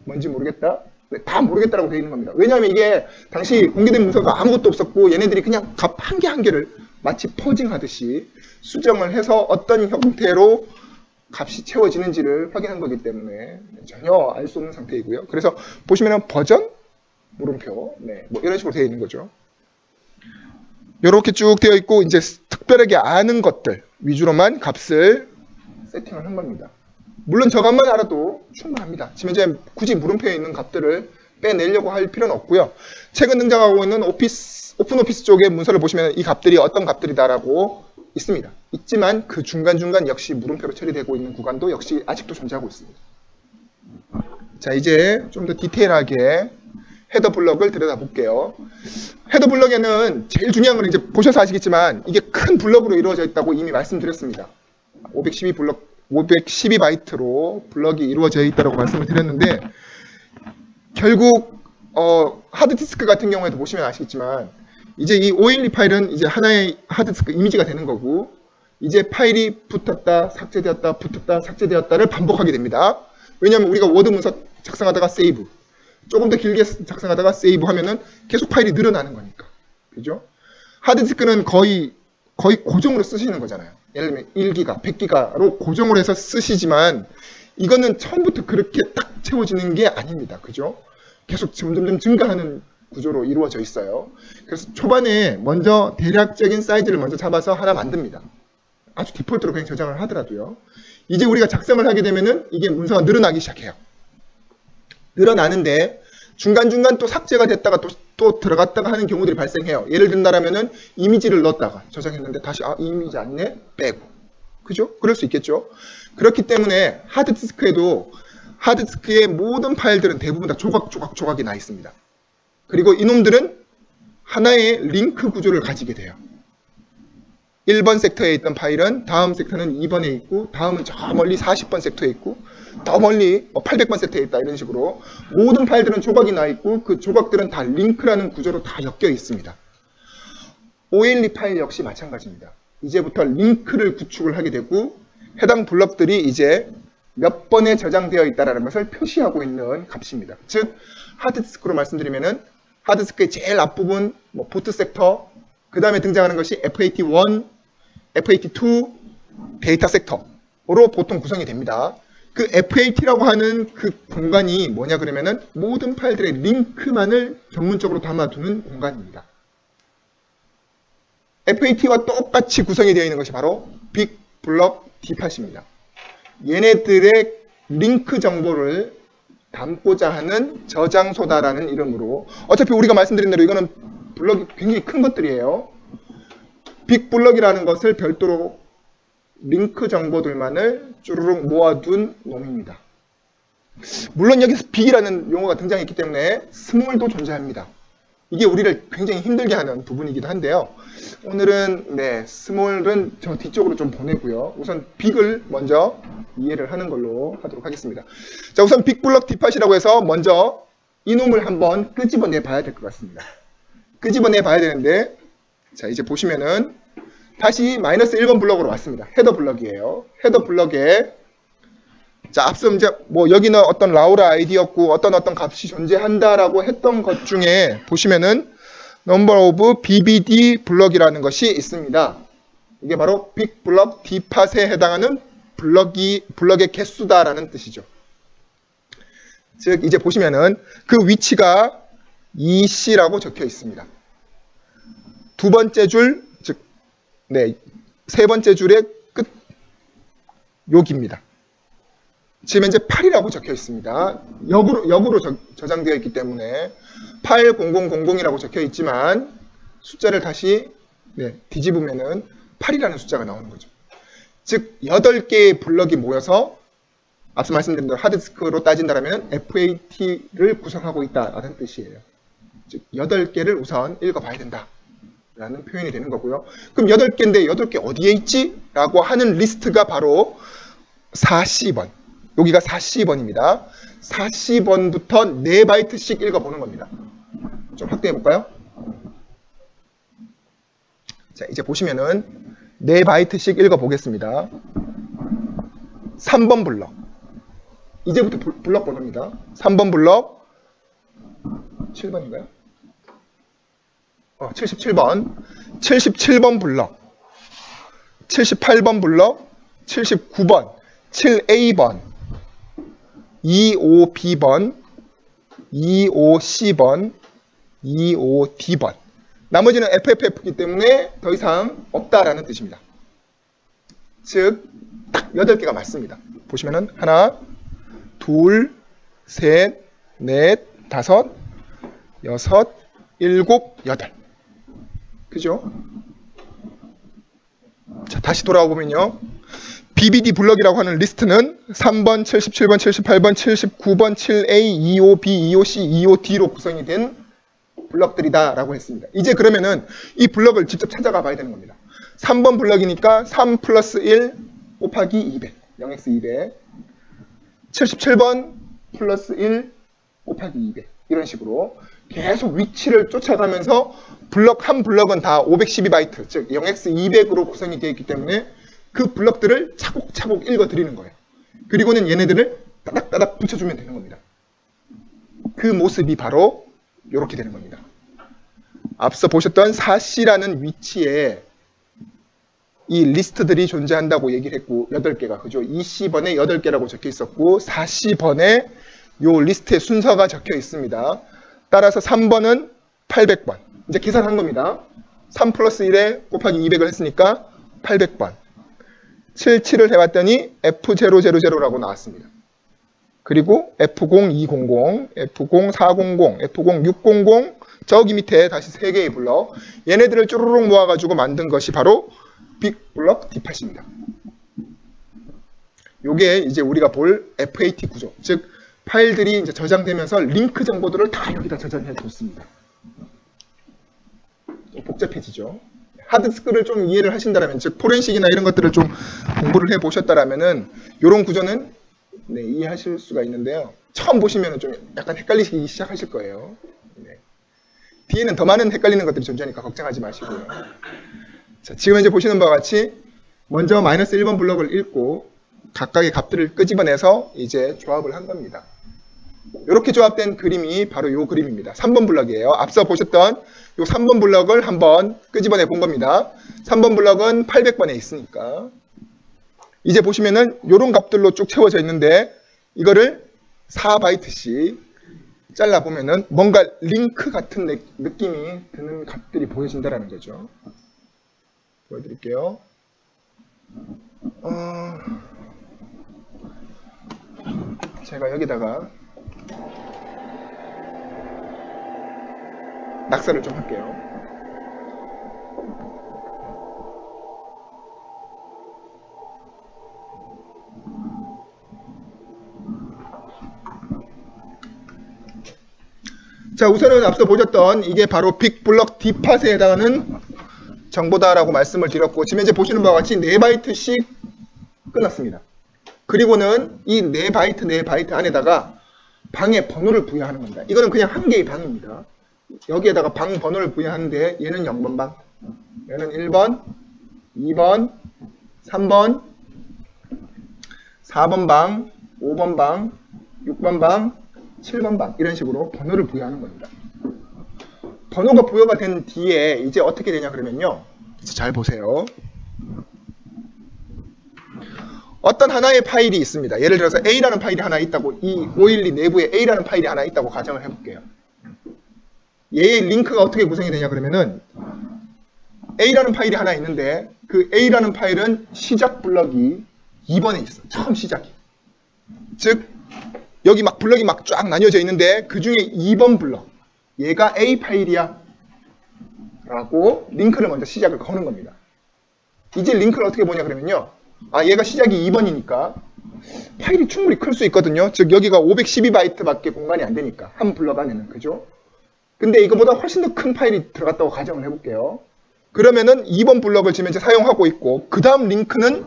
뭔지 모르겠다. 네, 다 모르겠다라고 되어 있는 겁니다. 왜냐하면 이게 당시 공개된 문서가 아무것도 없었고 얘네들이 그냥 값 한 개 한 개를 마치 퍼징하듯이 수정을 해서 어떤 형태로 값이 채워지는지를 확인한 거기 때문에 전혀 알 수 없는 상태이고요. 그래서 보시면은 버전 물음표, 뭐 이런 식으로 되어 있는 거죠. 이렇게 쭉 되어 있고 이제 특별하게 아는 것들 위주로만 값을 세팅을 한 겁니다. 물론 저 값만 알아도 충분합니다. 지금 이제 굳이 물음표에 있는 값들을 빼내려고 할 필요는 없고요. 최근 등장하고 있는 오픈 오피스 쪽의 문서를 보시면 이 값들이 어떤 값들이다라고 있습니다. 있지만 그 중간중간 역시 물음표로 처리되고 있는 구간도 역시 아직도 존재하고 있습니다. 자, 이제 좀 더 디테일하게 헤더 블럭을 들여다볼게요. 헤더 블럭에는 제일 중요한 건 이제 보셔서 아시겠지만 이게 큰 블럭으로 이루어져 있다고 이미 말씀드렸습니다. 512바이트로 블럭이 이루어져 있다고 말씀을 드렸는데 결국 하드디스크 같은 경우에도 보시면 아시겠지만 이제 이 512 파일은 이제 하나의 하드디스크 이미지가 되는 거고 이제 파일이 붙었다, 삭제되었다, 붙었다, 삭제되었다를 반복하게 됩니다. 왜냐하면 우리가 워드 문서 작성하다가 세이브 조금 더 길게 작성하다가 세이브 하면은 계속 파일이 늘어나는 거니까. 그죠? 하드디스크는 거의 거의 고정으로 쓰시는 거잖아요. 예를 들면 1기가, 100기가로 고정으로 해서 쓰시지만 이거는 처음부터 그렇게 딱 채워지는 게 아닙니다. 그죠? 계속 점점 증가하는 구조로 이루어져 있어요. 그래서 초반에 먼저 대략적인 사이즈를 먼저 잡아서 하나 만듭니다. 아주 디폴트로 그냥 저장을 하더라도요. 이제 우리가 작성을 하게 되면은 이게 문서가 늘어나기 시작해요. 늘어나는데 중간중간 또 삭제가 됐다가 또 들어갔다가 하는 경우들이 발생해요. 예를 든다라면은 이미지를 넣었다가 저장했는데 다시 이 이미지 아니네? 빼고. 그죠? 그럴 수 있겠죠? 그렇기 때문에 하드디스크에도 하드디스크의 모든 파일들은 대부분 다 조각이 나 있습니다. 그리고 이놈들은 하나의 링크 구조를 가지게 돼요. 1번 섹터에 있던 파일은 다음 섹터는 2번에 있고 다음은 저 멀리 40번 섹터에 있고 더 멀리 800번 섹터에 있다 이런 식으로 모든 파일들은 조각이 나 있고 그 조각들은 다 링크라는 구조로 다 엮여 있습니다. OLE 파일 역시 마찬가지입니다. 이제부터 링크를 구축을 하게 되고 해당 블럭들이 이제 몇 번에 저장되어 있다는 것을 표시하고 있는 값입니다. 즉 하드디스크로 말씀드리면은 하드디스크의 제일 앞부분 부트 섹터 그 다음에 등장하는 것이 FAT1, FAT2, 데이터 섹터로 보통 구성이 됩니다. 그 FAT라고 하는 그 공간이 뭐냐 그러면은 모든 파일들의 링크만을 전문적으로 담아두는 공간입니다. FAT와 똑같이 구성이 되어 있는 것이 바로 빅 블럭 D팟입니다. 얘네들의 링크 정보를 담고자 하는 저장소다라는 이름으로 어차피 우리가 말씀드린 대로 이거는 블럭이 굉장히 큰 것들이에요. 빅 블럭이라는 것을 별도로 링크 정보들만을 쭈루룩 모아둔 놈입니다. 물론 여기서 빅이라는 용어가 등장했기 때문에 스몰도 존재합니다. 이게 우리를 굉장히 힘들게 하는 부분이기도 한데요. 오늘은 스몰은 저 뒤쪽으로 좀 보내고요. 우선 빅을 먼저 이해를 하는 걸로 하도록 하겠습니다. 자, 우선 빅 블럭 D팟이라고 해서 먼저 이놈을 한번 끄집어내 봐야 될 것 같습니다. 끄집어내 봐야 되는데 자 이제 보시면은 다시 마이너스 1번 블럭으로 왔습니다. 헤더 블럭이에요. 헤더 블럭에 자 앞서 이제 여기는 어떤 라우라 아이디였고 어떤 값이 존재한다라고 했던 것 중에 보시면은 number of BBD 블럭이라는 것이 있습니다. 이게 바로 빅 블럭 D팟에 해당하는 블럭의 개수다라는 뜻이죠. 즉 이제 보시면은 그 위치가 EC라고 적혀 있습니다. 두 번째 줄, 즉, 세 번째 줄의 끝, 여기입니다. 지금 현재 8이라고 적혀 있습니다. 역으로 저장되어 있기 때문에 80000이라고 적혀 있지만 숫자를 다시 뒤집으면은 8이라는 숫자가 나오는 거죠. 즉, 8개의 블럭이 모여서 앞서 말씀드린 대로 하드디스크로 따진다면 FAT를 구성하고 있다라는 뜻이에요. 즉 8개를 우선 읽어봐야 된다라는 표현이 되는 거고요. 그럼 8개인데 8개 어디에 있지? 라고 하는 리스트가 바로 4C번. 여기가 4C번입니다. 4C번부터 4바이트씩 읽어보는 겁니다. 좀 확대해볼까요? 자, 이제 보시면은 4바이트씩 읽어보겠습니다. 3번 블럭. 이제부터 블럭 번호입니다. 3번 블럭 7번인가요? 77번 77번 블럭 78번 블럭 79번 7A번 25B번 25C번 25D번 나머지는 FFF이기 때문에 더 이상 없다라는 뜻입니다. 즉 딱 8개가 맞습니다. 보시면은 하나 둘, 셋, 넷, 다섯, 여섯, 일곱, 여덟. 그죠? 자, 다시 돌아와 보면요. BBD 블럭이라고 하는 리스트는 3번, 77번, 78번, 79번, 7A, 25B, 25C, 25D로 구성이 된 블럭들이다 라고 했습니다. 이제 그러면은 이 블럭을 직접 찾아가 봐야 되는 겁니다. 3번 블럭이니까 3 플러스 1 곱하기 200, 0x200. 77번 플러스 1 곱하기 200 이런 식으로 계속 위치를 쫓아가면서 한 블럭은 다 512바이트 즉 0x200으로 구성이 되어 있기 때문에 그 블럭들을 차곡차곡 읽어드리는 거예요. 그리고는 얘네들을 따닥따닥 붙여주면 되는 겁니다. 그 모습이 바로 이렇게 되는 겁니다. 앞서 보셨던 4C라는 위치에 이 리스트들이 존재한다고 얘기를 했고 8개가 그죠? 20번에 8개라고 적혀 있었고 40번에 요 리스트의 순서가 적혀 있습니다. 따라서 3번은 800번. 이제 계산한 겁니다. 3 플러스 1에 곱하기 200을 했으니까 800번. 77을 해봤더니 F000라고 나왔습니다. 그리고 F0200, F0400, F0600 저기 밑에 다시 3개의 블럭 얘네들을 쪼르륵 모아가지고 만든 것이 바로 빅블럭 D8입니다. 요게 이제 우리가 볼 FAT 구조, 즉 파일들이 이제 저장되면서 링크 정보들을 다 여기다 저장해 뒀습니다. 복잡해지죠. 하드디스크를 좀 이해를 하신다면, 즉 포렌식이나 이런 것들을 좀 공부를 해 보셨다라면은 이런 구조는 네, 이해하실 수가 있는데요. 처음 보시면 좀 약간 헷갈리기 시작하실 거예요. 네. 뒤에는 더 많은 헷갈리는 것들이 존재하니까 걱정하지 마시고요. 자, 지금 이제 보시는 바와 같이 먼저 마이너스 1번 블럭을 읽고 각각의 값들을 끄집어내서 이제 조합을 한 겁니다. 이렇게 조합된 그림이 바로 이 그림입니다. 3번 블럭이에요. 앞서 보셨던 이 3번 블럭을 한번 끄집어내 본 겁니다. 3번 블럭은 800번에 있으니까. 이제 보시면은 이런 값들로 쭉 채워져 있는데 이거를 4바이트씩 잘라보면은 뭔가 링크 같은 느낌이 드는 값들이 보여진다는 거죠. 보여드릴게요. 제가 여기다가 낙서를 좀 할게요. 자, 우선은 앞서 보셨던 이게 바로 빅블럭 D팟에 해당하는 정보다라고 말씀을 드렸고, 지금 현재 보시는 바와 같이 4바이트씩 끝났습니다. 그리고는 이 4바이트 안에다가 방의 번호를 부여하는 겁니다. 이거는 그냥 한 개의 방입니다. 여기에다가 방 번호를 부여하는데 얘는 0번 방, 얘는 1번, 2번, 3번, 4번 방, 5번 방, 6번 방, 7번 방 이런 식으로 번호를 부여하는 겁니다. 번호가 부여가 된 뒤에 이제 어떻게 되냐 그러면요. 잘 보세요. 어떤 하나의 파일이 있습니다. 예를 들어서 A라는 파일이 하나 있다고, 이 512 내부에 A라는 파일이 하나 있다고 가정을 해볼게요. 얘의 링크가 어떻게 구성이 되냐 그러면은 A라는 파일이 하나 있는데 그 A라는 파일은 시작 블럭이 2번에 있어. 처음 시작이. 즉 여기 막 블럭이 막 쫙 나뉘어져 있는데 그 중에 2번 블럭, 얘가 A 파일이야 라고 링크를 먼저 시작을 거는 겁니다. 이제 링크를 어떻게 보냐 그러면요, 얘가 시작이 2번이니까 파일이 충분히 클 수 있거든요. 즉 여기가 512바이트 밖에 공간이 안 되니까 한 블럭 안에는, 그죠? 근데 이거보다 훨씬 더 큰 파일이 들어갔다고 가정을 해볼게요. 그러면은 2번 블럭을 지금 현재 사용하고 있고 그 다음 링크는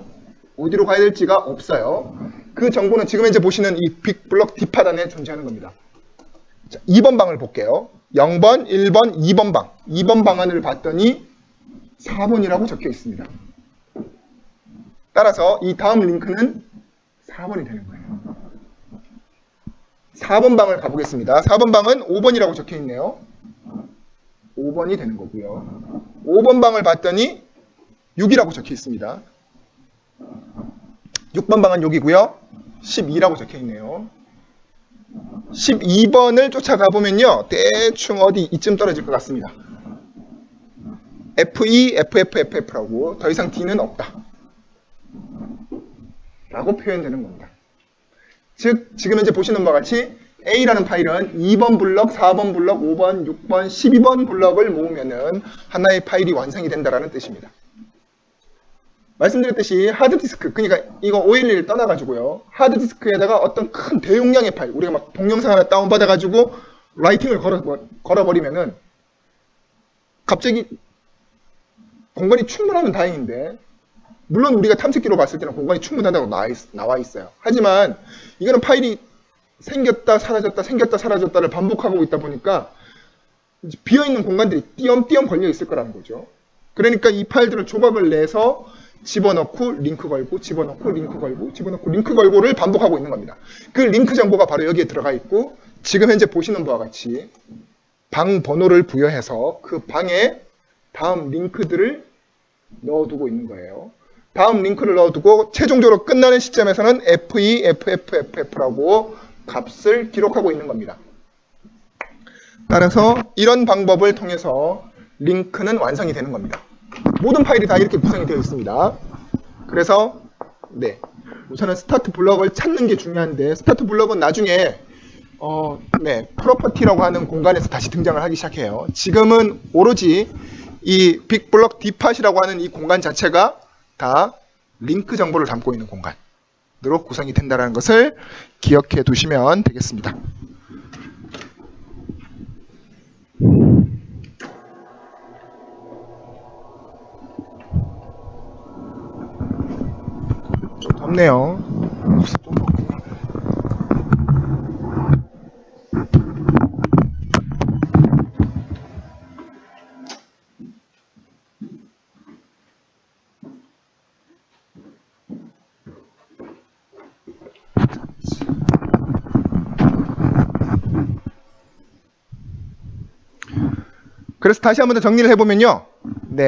어디로 가야 될지가 없어요. 그 정보는 지금 현재 보시는 이 빅블럭 D팟 안에 존재하는 겁니다. 자, 2번 방을 볼게요. 0번, 1번, 2번 방. 2번 방안을 봤더니 4번이라고 적혀 있습니다. 따라서 이 다음 링크는 4번이 되는 거예요. 4번 방을 가보겠습니다. 4번 방은 5번이라고 적혀 있네요. 5번이 되는 거고요. 5번 방을 봤더니 6이라고 적혀 있습니다. 6번 방은 여기고요. 12라고 적혀 있네요. 12번을 쫓아가 보면요, 대충 어디 이쯤 떨어질 것 같습니다. F2, FF, FF라고 더 이상 D는 없다 라고 표현되는 겁니다. 즉 지금 현재 보시는 바와 같이 A라는 파일은 2번 블럭, 4번 블럭, 5번, 6번, 12번 블럭을 모으면은 하나의 파일이 완성이 된다라는 뜻입니다. 말씀드렸듯이 하드디스크, 그러니까 이거 511을 떠나가지고요, 하드디스크에다가 어떤 큰 대용량의 파일, 우리가 막 동영상 하나 다운받아가지고 라이팅을 걸어버리면은 갑자기 공간이 충분하면 다행인데, 물론 우리가 탐색기로 봤을 때는 공간이 충분하다고 나와 있어요. 하지만 이거는 파일이 생겼다 사라졌다 생겼다 사라졌다를 반복하고 있다 보니까 비어있는 공간들이 띄엄띄엄 걸려 있을 거라는 거죠. 그러니까 이 파일들을 조각을 내서 집어넣고 링크 걸고 집어넣고 링크 걸고 집어넣고 링크 걸고를 반복하고 있는 겁니다. 그 링크 정보가 바로 여기에 들어가 있고, 지금 현재 보시는 바와 같이 방 번호를 부여해서 그 방에 다음 링크들을 넣어두고 있는 거예요. 다음 링크를 넣어두고 최종적으로 끝나는 시점에서는 F2, FFFF라고 값을 기록하고 있는 겁니다. 따라서 이런 방법을 통해서 링크는 완성이 되는 겁니다. 모든 파일이 다 이렇게 구성이 되어 있습니다. 그래서 우선은 스타트 블럭을 찾는 게 중요한데, 스타트 블럭은 나중에 프로퍼티라고 하는 공간에서 다시 등장을 하기 시작해요. 지금은 오로지 이 빅블럭 디팟이라고 하는 이 공간 자체가 다 링크 정보를 담고 있는 공간으로 구성이 된다는 것을 기억해 두시면 되겠습니다. 좀 덥네요. 좀 덥고. 그래서 다시 한번 더 정리를 해보면요.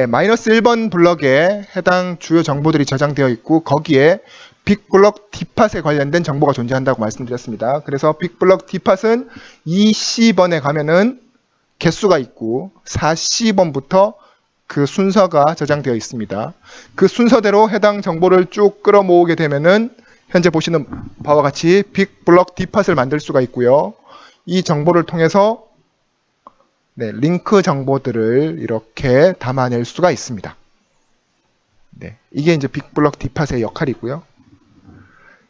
마이너스 1번 블럭에 해당 주요 정보들이 저장되어 있고, 거기에 빅블럭 디팟에 관련된 정보가 존재한다고 말씀드렸습니다. 그래서 빅블럭 디팟은 2C번에 가면은 개수가 있고 4C번부터 그 순서가 저장되어 있습니다. 그 순서대로 해당 정보를 쭉 끌어모으게 되면은 현재 보시는 바와 같이 빅블럭 디팟을 만들 수가 있고요. 이 정보를 통해서 링크 정보들을 이렇게 담아낼 수가 있습니다. 이게 이제 빅블럭 디팟의 역할이고요.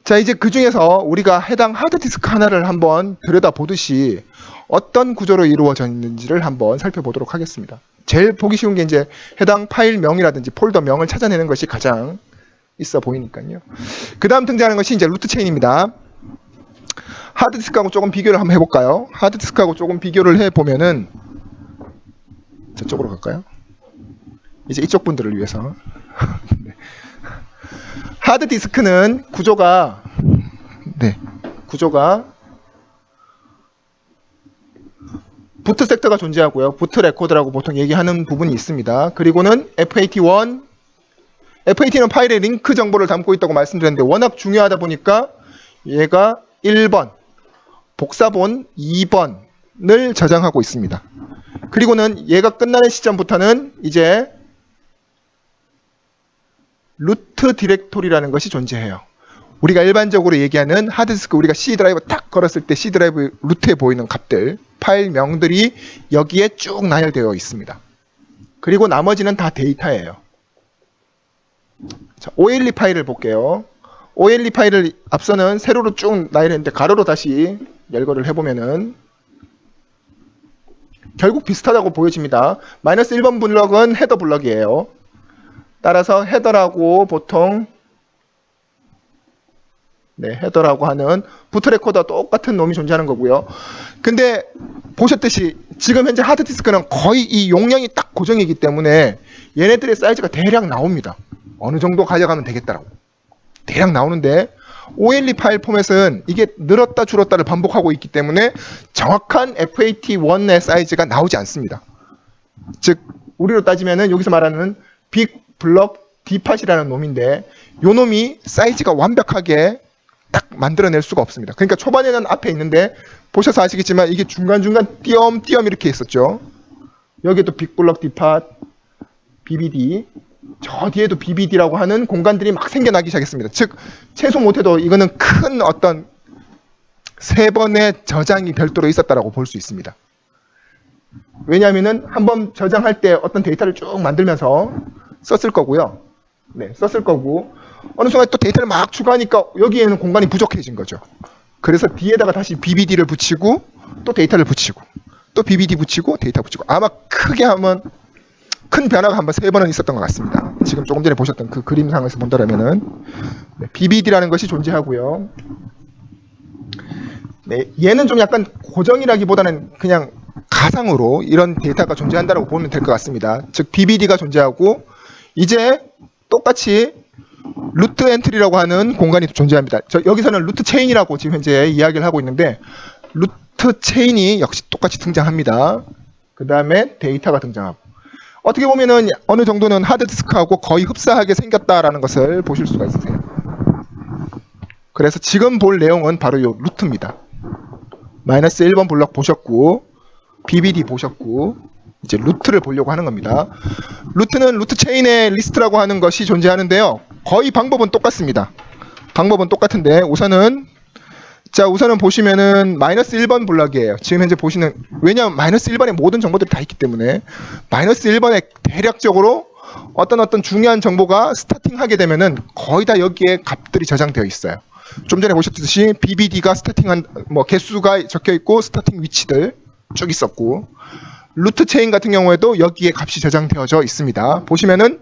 자, 이제 그 중에서 우리가 해당 하드디스크 하나를 한번 들여다보듯이 어떤 구조로 이루어져 있는지를 한번 살펴보도록 하겠습니다. 제일 보기 쉬운 게 이제 해당 파일명이라든지 폴더명을 찾아내는 것이 가장 있어 보이니까요. 그 다음 등장하는 것이 이제 루트 체인입니다. 하드디스크하고 조금 비교를 한번 해볼까요? 하드디스크하고 조금 비교를 해보면은, 저쪽으로 갈까요? 이제 이쪽 분들을 위해서. 하드디스크는 구조가 부트 섹터가 존재하고요. 부트 레코드라고 보통 얘기하는 부분이 있습니다. 그리고는 FAT1, FAT는 파일의 링크 정보를 담고 있다고 말씀드렸는데, 워낙 중요하다 보니까 얘가 1번, 복사본 2번을 저장하고 있습니다. 그리고는 얘가 끝나는 시점부터는 이제 루트 디렉토리라는 것이 존재해요. 우리가 일반적으로 얘기하는 하드디스크, 우리가 C 드라이브 딱 걸었을 때 C 드라이브 루트에 보이는 값들, 파일명들이 여기에 쭉 나열되어 있습니다. 그리고 나머지는 다 데이터예요. 자, OLE 파일을 볼게요. OLE 파일을 앞서는 세로로 쭉 나열했는데 가로로 다시 열거를 해보면은 결국 비슷하다고 보여집니다. 마이너스 1번 블럭은 헤더 블럭이에요. 따라서 헤더라고 보통 헤더라고 하는 부트 레코더와 똑같은 놈이 존재하는 거고요. 근데 보셨듯이 지금 현재 하드디스크는 거의 이 용량이 딱 고정이기 때문에 얘네들의 사이즈가 대략 나옵니다. 어느 정도 가져가면 되겠다라고. 대략 나오는데 OLE 파일 포맷은 이게 늘었다 줄었다를 반복하고 있기 때문에 정확한 FAT1의 사이즈가 나오지 않습니다. 즉 우리로 따지면은 여기서 말하는 빅블럭 디팟이라는 놈인데 요 놈이 사이즈가 완벽하게 딱 만들어낼 수가 없습니다. 그러니까 초반에는 앞에 있는데 보셔서 아시겠지만 이게 중간중간 띄엄띄엄 이렇게 있었죠. 여기도 빅블럭 디팟, BBD, 저 뒤에도 BBD라고 하는 공간들이 막 생겨나기 시작했습니다. 즉 최소 못해도 이거는 큰 어떤 세 번의 저장이 별도로 있었다라고 볼 수 있습니다. 왜냐하면은 한번 저장할 때 어떤 데이터를 쭉 만들면서 썼을 거고요. 썼을 거고 어느 순간 또 데이터를 막 추가하니까 여기에는 공간이 부족해진 거죠. 그래서 뒤에다가 다시 BBD를 붙이고 또 데이터를 붙이고 또 BBD 붙이고 데이터 붙이고 아마 크게 하면 큰 변화가 한번 3번은 있었던 것 같습니다. 지금 조금 전에 보셨던 그 그림상에서 본다면은 BBD라는 것이 존재하고요. 얘는 좀 약간 고정이라기보다는 그냥 가상으로 이런 데이터가 존재한다고 보면 될 것 같습니다. 즉 BBD가 존재하고 이제 똑같이 루트 엔트리라고 하는 공간이 존재합니다. 여기서는 루트 체인이라고 지금 현재 이야기를 하고 있는데 루트 체인이 역시 똑같이 등장합니다. 그 다음에 데이터가 등장하고 어떻게 보면은 어느 정도는 하드디스크하고 거의 흡사하게 생겼다라는 것을 보실 수가 있으세요. 그래서 지금 볼 내용은 바로 요 루트입니다. 마이너스 1번 블럭 보셨고 BBD 보셨고 이제 루트를 보려고 하는 겁니다. 루트는 루트 체인의 리스트라고 하는 것이 존재하는데요. 거의 방법은 똑같습니다. 방법은 똑같은데 우선은 보시면은 마이너스 1번 블럭이에요. 지금 현재 보시는, 왜냐하면 마이너스 1번에 모든 정보들이 다 있기 때문에 마이너스 1번에 대략적으로 어떤 중요한 정보가 스타팅하게 되면은 거의 다 여기에 값들이 저장되어 있어요. 좀 전에 보셨듯이 BBD가 스타팅한 개수가 적혀 있고 스타팅 위치들 쭉 있었고, 루트 체인 같은 경우에도 여기에 값이 저장되어져 있습니다. 보시면은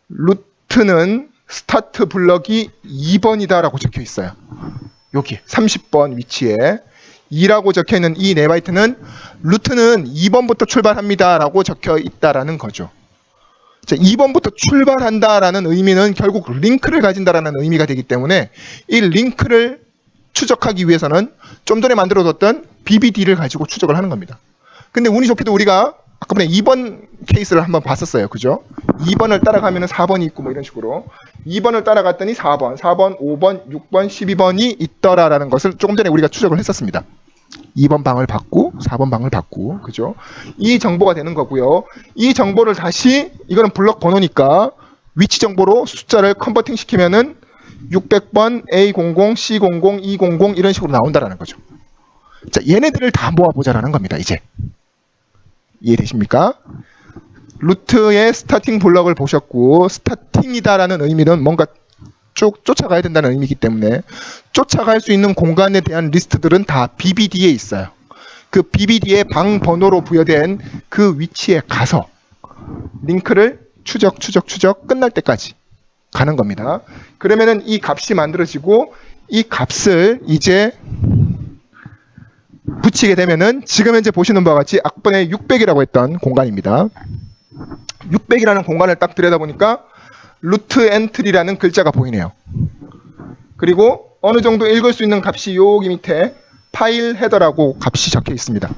루트는 스타트 블럭이 2번이다라고 적혀 있어요. 여기 30번 위치에 2라고 적혀 있는 이 4바이트는 루트는 2번부터 출발합니다라고 적혀 있다라는 거죠. 자, 2번부터 출발한다라는 의미는 결국 링크를 가진다라는 의미가 되기 때문에 이 링크를 추적하기 위해서는 좀 전에 만들어뒀던 BBD를 가지고 추적을 하는 겁니다. 근데 운이 좋게도 우리가 아까 전에 2번 케이스를 한번 봤었어요. 그죠? 2번을 따라가면 4번이 있고 뭐 이런 식으로 2번을 따라갔더니 4번, 5번, 6번, 12번이 있더라라는 것을 조금 전에 우리가 추적을 했었습니다. 2번 방을 받고 4번 방을 받고, 그죠? 이 정보가 되는 거고요. 이 정보를 다시, 이거는 블럭 번호니까 위치 정보로 숫자를 컨버팅 시키면은 600번, A00, C00, E00 이런 식으로 나온다라는 거죠. 자, 얘네들을 다 모아보자라는 겁니다. 이제 이해되십니까? 루트의 스타팅 블럭을 보셨고, 스타팅이다라는 의미는 뭔가 쭉 쫓아가야 된다는 의미이기 때문에 쫓아갈 수 있는 공간에 대한 리스트들은 다 BBD에 있어요. 그 BBD의 방 번호로 부여된 그 위치에 가서 링크를 추적 끝날 때까지 가는 겁니다. 그러면은 이 값이 만들어지고 이 값을 이제 붙이게 되면은 지금 현재 보시는 바와 같이 앞번에 600이라고 했던 공간입니다. 600이라는 공간을 딱 들여다보니까 루트 엔트리라는 글자가 보이네요. 그리고 어느 정도 읽을 수 있는 값이 여기 밑에 파일 헤더라고 값이 적혀 있습니다.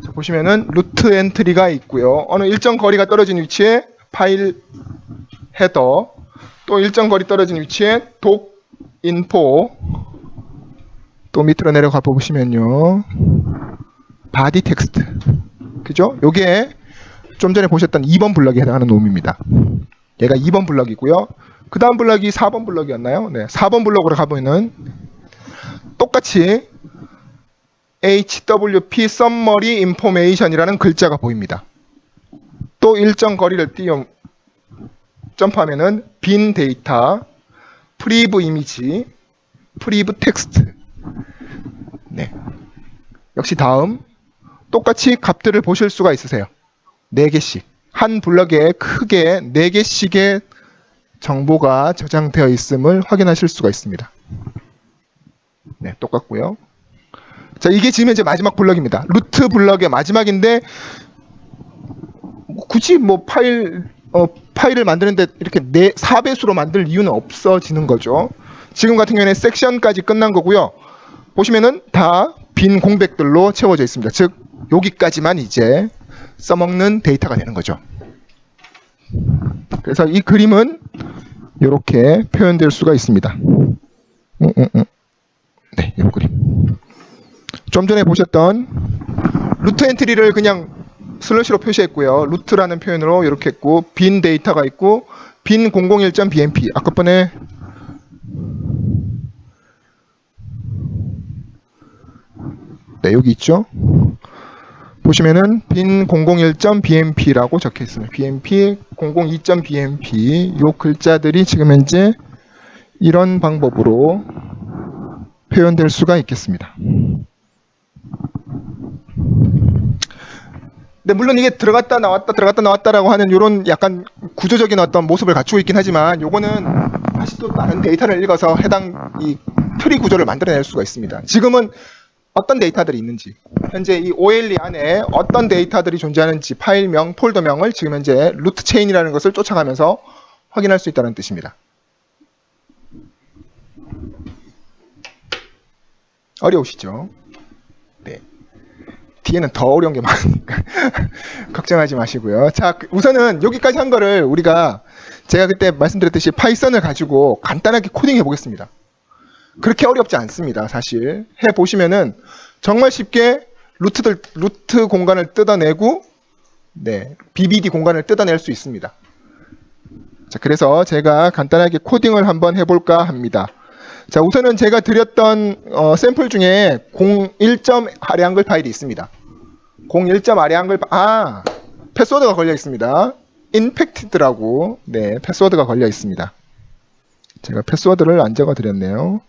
자, 보시면은 루트 엔트리가 있고요. 어느 일정 거리가 떨어진 위치에 파일 헤더, 또 일정 거리 떨어진 위치에 독 인포, 또 밑으로 내려가 보시면요, 바디 텍스트, 그죠? 요게 좀 전에 보셨던 2번 블럭에 해당하는 놈입니다. 얘가 2번 블럭이고요. 그 다음 블럭이 4번 블럭이었나요? 네, 4번 블럭으로 가보면은 똑같이 HWP Summary Information이라는 글자가 보입니다. 또 일정 거리를 점프하면은 빈 데이터, 프리브 이미지, 프리브 텍스트. 네. 역시 다음 똑같이 값들을 보실 수가 있으세요. 4개씩. 한 블럭에 크게 4개씩의 정보가 저장되어 있음을 확인하실 수가 있습니다. 네, 똑같고요. 자, 이게 지금 이제 마지막 블럭입니다. 루트 블럭의 마지막인데 굳이 뭐 파일을 만드는데 이렇게 4배수로 만들 이유는 없어지는 거죠. 지금 같은 경우에는 섹션까지 끝난 거고요. 보시면은 다 빈 공백들로 채워져 있습니다. 즉 여기까지만 이제 써먹는 데이터가 되는 거죠. 그래서 이 그림은 이렇게 표현될 수가 있습니다. 네, 이 그림. 좀 전에 보셨던 루트 엔트리를 그냥 슬래시로 표시했고요. 루트라는 표현으로 이렇게 했고, 빈 데이터가 있고, 빈 001.bmp. 아까 번에 네, 여기 있죠. 보시면은 빈 001.bmp라고 적혀 있습니다. bmp 002.bmp 요 글자들이 지금 현재 이런 방법으로 표현될 수가 있겠습니다. 네, 물론 이게 들어갔다 나왔다라고 하는 이런 약간 구조적인 어떤 모습을 갖추고 있긴 하지만 요거는 다시 또 다른 데이터를 읽어서 해당 이 트리 구조를 만들어낼 수가 있습니다. 지금은 어떤 데이터들이 있는지, 현재 이 OLE 안에 어떤 데이터들이 존재하는지 파일명, 폴더명을 지금 현재 루트 체인이라는 것을 쫓아가면서 확인할 수 있다는 뜻입니다. 어려우시죠? 네. 뒤에는 더 어려운 게 많으니까 걱정하지 마시고요. 자, 우선은 여기까지 한 거를 우리가 제가 그때 말씀드렸듯이 파이썬을 가지고 간단하게 코딩해 보겠습니다. 그렇게 어렵지 않습니다. 사실 해보시면은 정말 쉽게 루트 공간을 뜯어내고 BBD 공간을 뜯어낼 수 있습니다. 자, 그래서 제가 간단하게 코딩을 한번 해볼까 합니다. 자, 우선은 제가 드렸던 샘플 중에 01.areangle 파일이 있습니다. 01.areangle 패스워드가 걸려 있습니다. infected라고 패스워드가 걸려 있습니다. 제가 패스워드를 안 적어 드렸네요.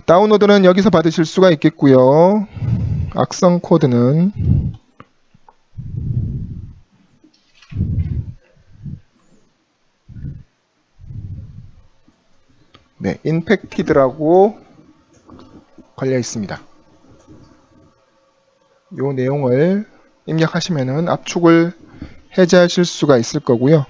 다운로드는 여기서 받으실 수가 있겠고요. 악성 코드는 infected라고 걸려 있습니다. 이 내용을 입력하시면은 압축을 해제하실 수가 있을 거고요.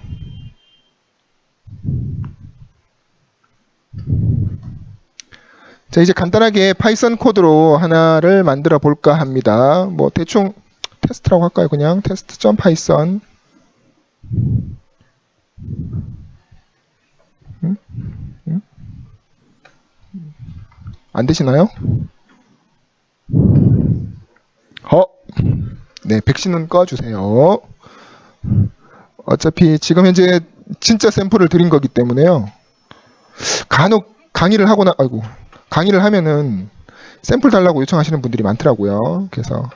자, 이제 간단하게 파이썬 코드로 하나를 만들어 볼까 합니다. 뭐 대충 테스트라고 할까요? 그냥 test.python. 안 되시나요? 백신은 꺼주세요. 어차피 지금 현재 진짜 샘플을 드린 거기 때문에요. 간혹 강의를 하면은 샘플 달라고 요청하시는 분들이 많더라고요. 그래서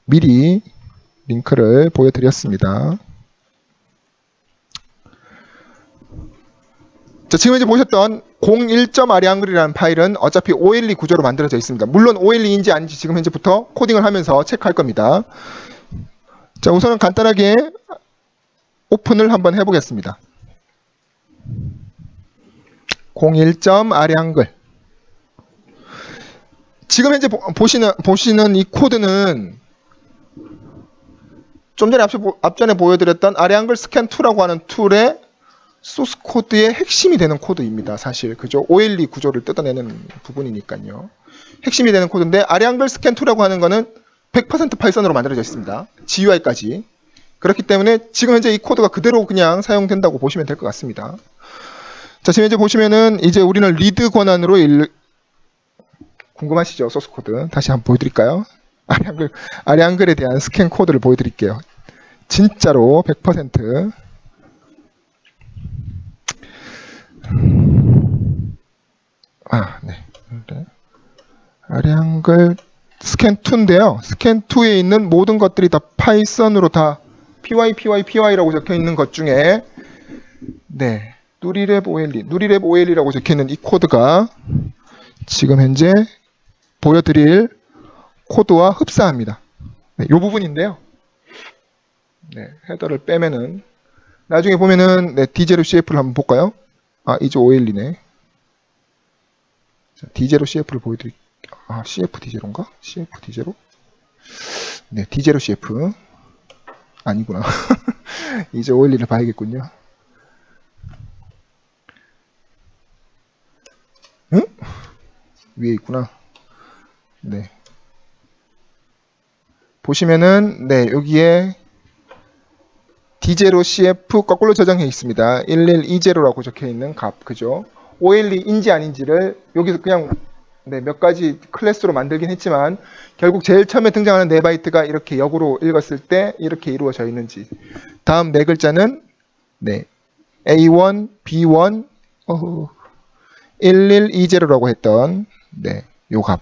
미리 링크를 보여드렸습니다. 자, 지금 이제 보셨던 01.areangle이라는 파일은 어차피 OLE 구조로 만들어져 있습니다. 물론 OLE인지 아닌지 지금 현재부터 코딩을 하면서 체크할 겁니다. 자, 우선은 간단하게 오픈을 한번 해보겠습니다. 01.areangle. 지금 현재 보시는 이 코드는 좀 전에 앞전에 보여드렸던 areangle scan 2라고 하는 툴의 소스 코드의 핵심이 되는 코드입니다. 사실 그죠? OLE 구조를 뜯어내는 부분이니까요. 핵심이 되는 코드인데 areangle scan 2라고 하는 거는 100% 파이썬으로 만들어져 있습니다. GUI까지. 그렇기 때문에 지금 현재 이 코드가 그대로 그냥 사용된다고 보시면 될 것 같습니다. 자, 지금 현재 보시면은 이제 우리는 리드 권한으로 궁금하시죠? 소스 코드. 다시 한번 보여드릴까요? areangle에 대한 스캔 코드를 보여드릴게요. 진짜로 100% areangle 스캔 2인데요. 스캔 2에 있는 모든 것들이 다 파이썬으로 다 py라고 적혀 있는 것 중에 누리랩 OLE라고 적혀 있는 이 코드가 지금 현재 보여드릴 코드와 흡사합니다. 이 부분인데요. 헤더를 빼면은 나중에 보면은 D0CF를 한번 볼까요? 이제 OLE네. D0CF를 보여드릴게요. CF D0인가? CF D0? D0CF. 아니구나. 이제 OLE를 봐야겠군요. 응? 위에 있구나. 보시면은, 여기에 D0CF 거꾸로 저장해 있습니다. 1120라고 적혀 있는 값, 그죠? OLE인지 아닌지를 여기서 그냥 몇 가지 클래스로 만들긴 했지만 결국 제일 처음에 등장하는 4바이트가 이렇게 역으로 읽었을 때 이렇게 이루어져 있는지, 다음 4글자는 A1, B1, 1120라고 했던 요 값.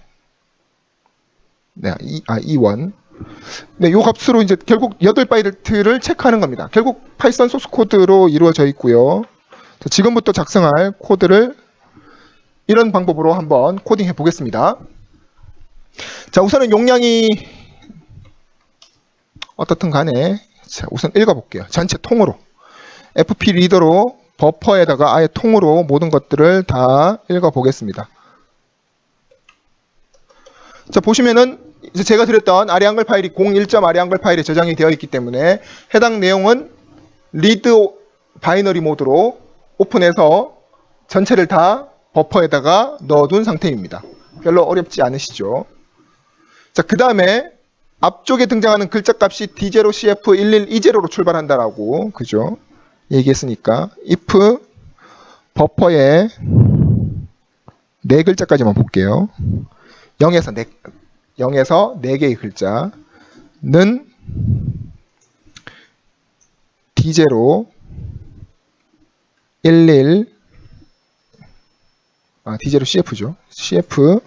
E1. 요 값으로 이제 결국 8바이트를 체크하는 겁니다. 결국 파이썬 소스 코드로 이루어져 있고요. 자, 지금부터 작성할 코드를 이런 방법으로 한번 코딩해 보겠습니다. 자, 우선은 용량이 어떻든 간에 우선 읽어볼게요. 전체 통으로 FP 리더로 버퍼에다가 아예 통으로 모든 것들을 다 읽어보겠습니다. 자, 보시면은 이제 제가 드렸던 areangle 파일이 01.areangle 파일에 저장이 되어 있기 때문에 해당 내용은 리드 바이너리 모드로 오픈해서 전체를 다 버퍼에다가 넣어둔 상태입니다. 별로 어렵지 않으시죠? 자, 그 다음에 앞쪽에 등장하는 글자 값이 D0CF1120로 출발한다라고, 그죠? 얘기했으니까 if 버퍼에 4글자까지만 볼게요. 0에서 4개의 글자는 D0 11 D0 CF죠. CF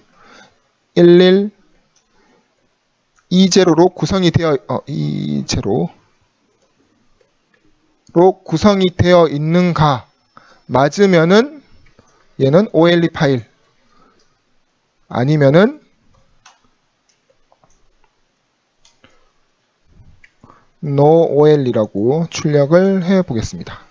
11 20로 구성이 되어 20로 구성이 되어 있는가 맞으면은 얘는 OLE 파일 아니면은 no OLE라고 출력을 해 보겠습니다.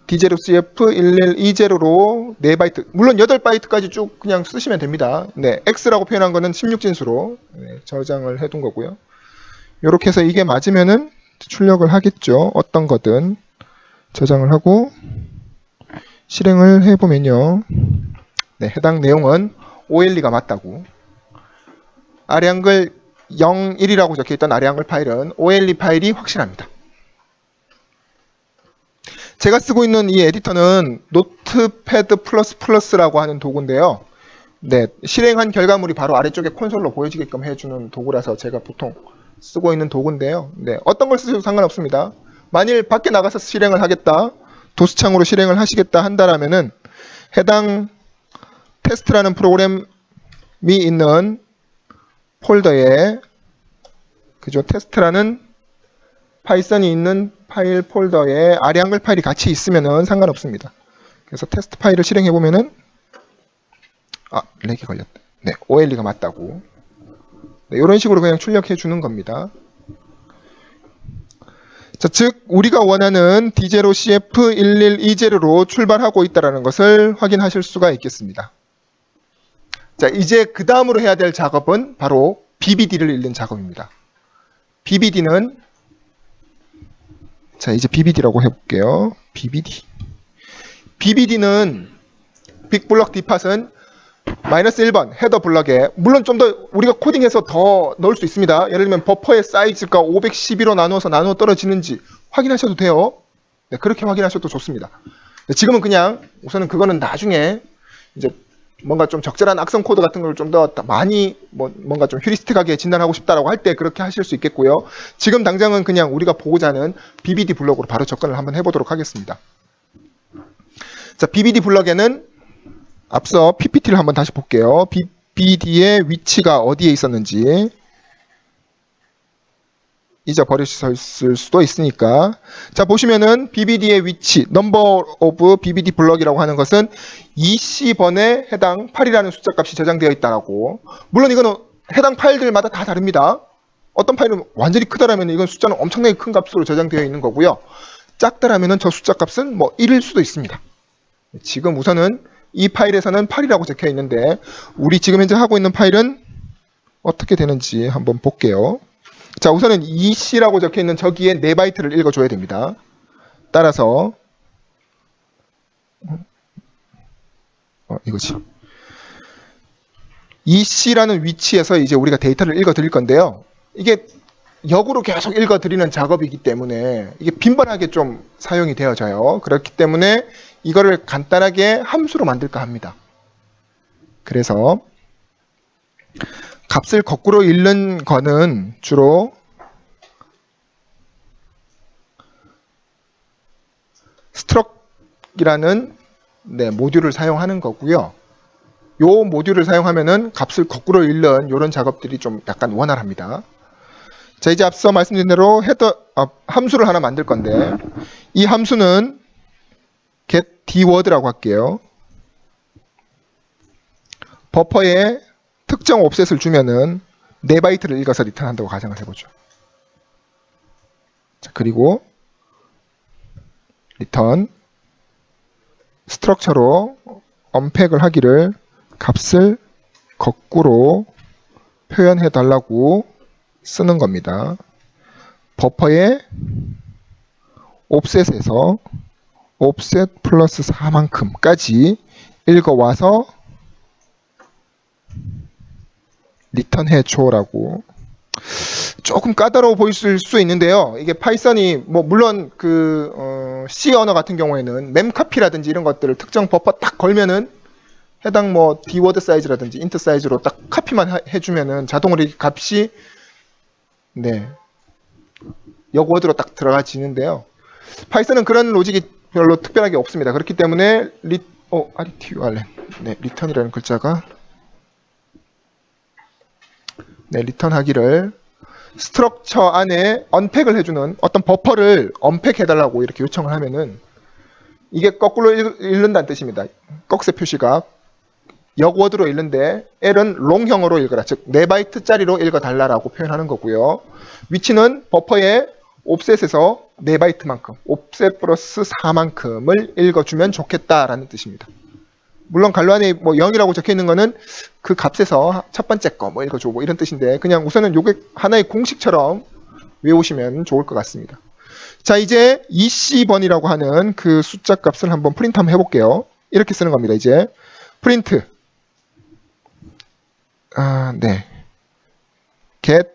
D0CF1120로 4바이트, 물론 8바이트까지 쭉 그냥 쓰시면 됩니다. 네, X라고 표현한 거는 16진수로 저장을 해둔 거고요. 이렇게 해서 이게 맞으면은 출력을 하겠죠. 어떤 거든 저장을 하고 실행을 해보면요. 네, 해당 내용은 OLE가 맞다고. 아래 한글 01이라고 적혀있던 아래 한글 파일은 OLE 파일이 확실합니다. 제가 쓰고 있는 이 에디터는 노트패드 플러스라고 하는 도구인데요. 네, 실행한 결과물이 바로 아래쪽에 콘솔로 보여지게끔 해주는 도구라서 제가 보통 쓰고 있는 도구인데요. 네, 어떤 걸 쓰셔도 상관없습니다. 만일 밖에 나가서 실행을 하겠다, 도스창으로 실행을 하시겠다 한다라면은 해당 테스트라는 프로그램이 있는 폴더에, 그죠? 테스트라는 파이썬이 있는 파일 폴더에 아래 한글 파일이 같이 있으면은 상관없습니다. 그래서 테스트 파일을 실행해 보면은 렉이 걸렸다. 네, OLE가 맞다고. 네, 이런 식으로 그냥 출력해 주는 겁니다. 자, 즉 우리가 원하는 D0CF1120로 출발하고 있다는 것을 확인하실 수가 있겠습니다. 자, 이제 그 다음으로 해야 될 작업은 바로 BBD를 읽는 작업입니다. BBD는, 자, 이제 BBD라고 해볼게요. BBD는 빅블럭 디팟은 -1번 헤더 블럭에, 물론 좀 더 우리가 코딩해서 더 넣을 수 있습니다. 예를 들면 버퍼의 사이즈가 512로 나눠 떨어지는지 확인하셔도 돼요. 네, 그렇게 확인하셔도 좋습니다. 네, 지금은 그냥 우선은 그거는 나중에 이제 뭔가 좀 적절한 악성 코드 같은 걸 좀 더 많이 뭔가 좀 휴리스틱하게 진단하고 싶다라고 할 때 그렇게 하실 수 있겠고요. 지금 당장은 그냥 우리가 보고자 하는 BBD 블럭으로 바로 접근을 한번 해보도록 하겠습니다. 자, BBD 블럭에는 앞서 PPT를 한번 다시 볼게요. BBD의 위치가 어디에 있었는지 잊어버리셨을 수도 있으니까. 자, 보시면은 BBD의 위치, 넘버 오브 BBD 블럭이라고 하는 것은 EC번에 해당 8이라는 숫자 값이 저장되어 있다라고. 물론 이거는 해당 파일들마다 다 다릅니다. 어떤 파일은 완전히 크다라면 이건 숫자는 엄청나게 큰 값으로 저장되어 있는 거고요. 작다라면은 저 숫자 값은 1일 수도 있습니다. 지금 우선은 이 파일에서는 8이라고 적혀 있는데 우리 지금 현재 하고 있는 파일은 어떻게 되는지 한번 볼게요. 자, 우선은 EC라고 적혀 있는 저기에 4바이트를 읽어줘야 됩니다. 따라서 이거지. EC라는 위치에서 이제 우리가 데이터를 읽어 드릴 건데요. 이게 역으로 계속 읽어 드리는 작업이기 때문에 이게 빈번하게 좀 사용이 되어져요. 그렇기 때문에 이거를 간단하게 함수로 만들까 합니다. 그래서 값을 거꾸로 읽는 거는 주로 struct이라는 모듈을 사용하는 거고요. 요 모듈을 사용하면은 값을 거꾸로 읽는 이런 작업들이 좀 약간 원활합니다. 자, 이제 앞서 말씀드린 대로 함수를 하나 만들 건데 이 함수는 get dword라고 할게요. 버퍼에 특정 옵셋을 주면은 4바이트를 읽어서 리턴한다고 가정을 해보죠. 자, 그리고 리턴 스트럭처로 언팩을 하기를 값을 거꾸로 표현해 달라고 쓰는 겁니다. 버퍼의 옵셋에서 옵셋 플러스 4만큼까지 읽어와서 리턴 해줘라고. 조금 까다로워 보일 수 있는데요. 이게 파이썬이 뭐 물론 C 언어 같은 경우에는 멤카피라든지 이런 것들을 특정 버퍼 딱 걸면은 해당 뭐 dword 사이즈라든지 int 사이즈로 딱 카피만 해주면은 자동으로 이 값이 역워드로 딱 들어가지는데요. 파이썬은 그런 로직이 별로 특별하게 없습니다. 그렇기 때문에 리턴이라는 글자가 리턴하기를 스트럭처 안에 언팩을 해주는 어떤 버퍼를 언팩해달라고 이렇게 요청을 하면은 이게 거꾸로 읽는다는 뜻입니다. 꺽쇠 표시가 역워드로 읽는데 L은 롱형으로 읽어라. 즉 4바이트짜리로 읽어달라고 표현하는 거고요. 위치는 버퍼의 옵셋에서 4바이트만큼, 옵셋 플러스 4만큼을 읽어주면 좋겠다라는 뜻입니다. 물론 갈로 안에 뭐 0이라고 적혀 있는 거는 그 값에서 첫 번째 거 뭐 읽어줘 뭐 이런 뜻인데 그냥 우선은 요게 하나의 공식처럼 외우시면 좋을 것 같습니다. 자, 이제 EC번이라고 하는 그 숫자 값을 한번 프린트 한번 해볼게요. 이렇게 쓰는 겁니다. 이제 프린트 get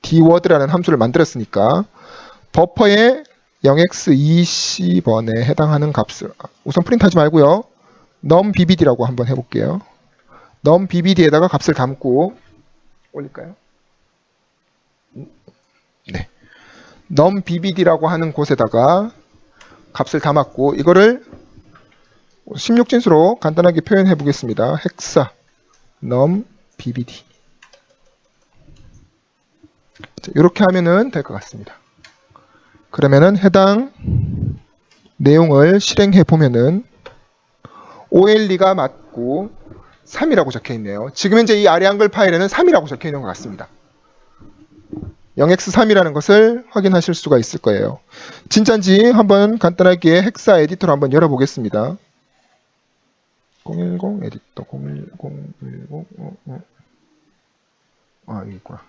dword라는 함수를 만들었으니까 버퍼의 0x20번에 해당하는 값을 우선 프린트하지 말고요. numBBD라고 한번 해볼게요. numBBD에다가 값을 담고 올릴까요? numBBD라고 하는 곳에다가 값을 담았고 이거를 16진수로 간단하게 표현해 보겠습니다. 헥사 numBBD 이렇게 하면은 될 것 같습니다. 그러면은 해당 내용을 실행해 보면은 OLE가 맞고 3이라고 적혀 있네요. 지금 현재 이 아래 한글 파일에는 3이라고 적혀 있는 것 같습니다. 0x3이라는 것을 확인하실 수가 있을 거예요. 진짜인지 한번 간단하게 헥사 에디터로 한번 열어보겠습니다. 010 에디터 010 여기 있구나.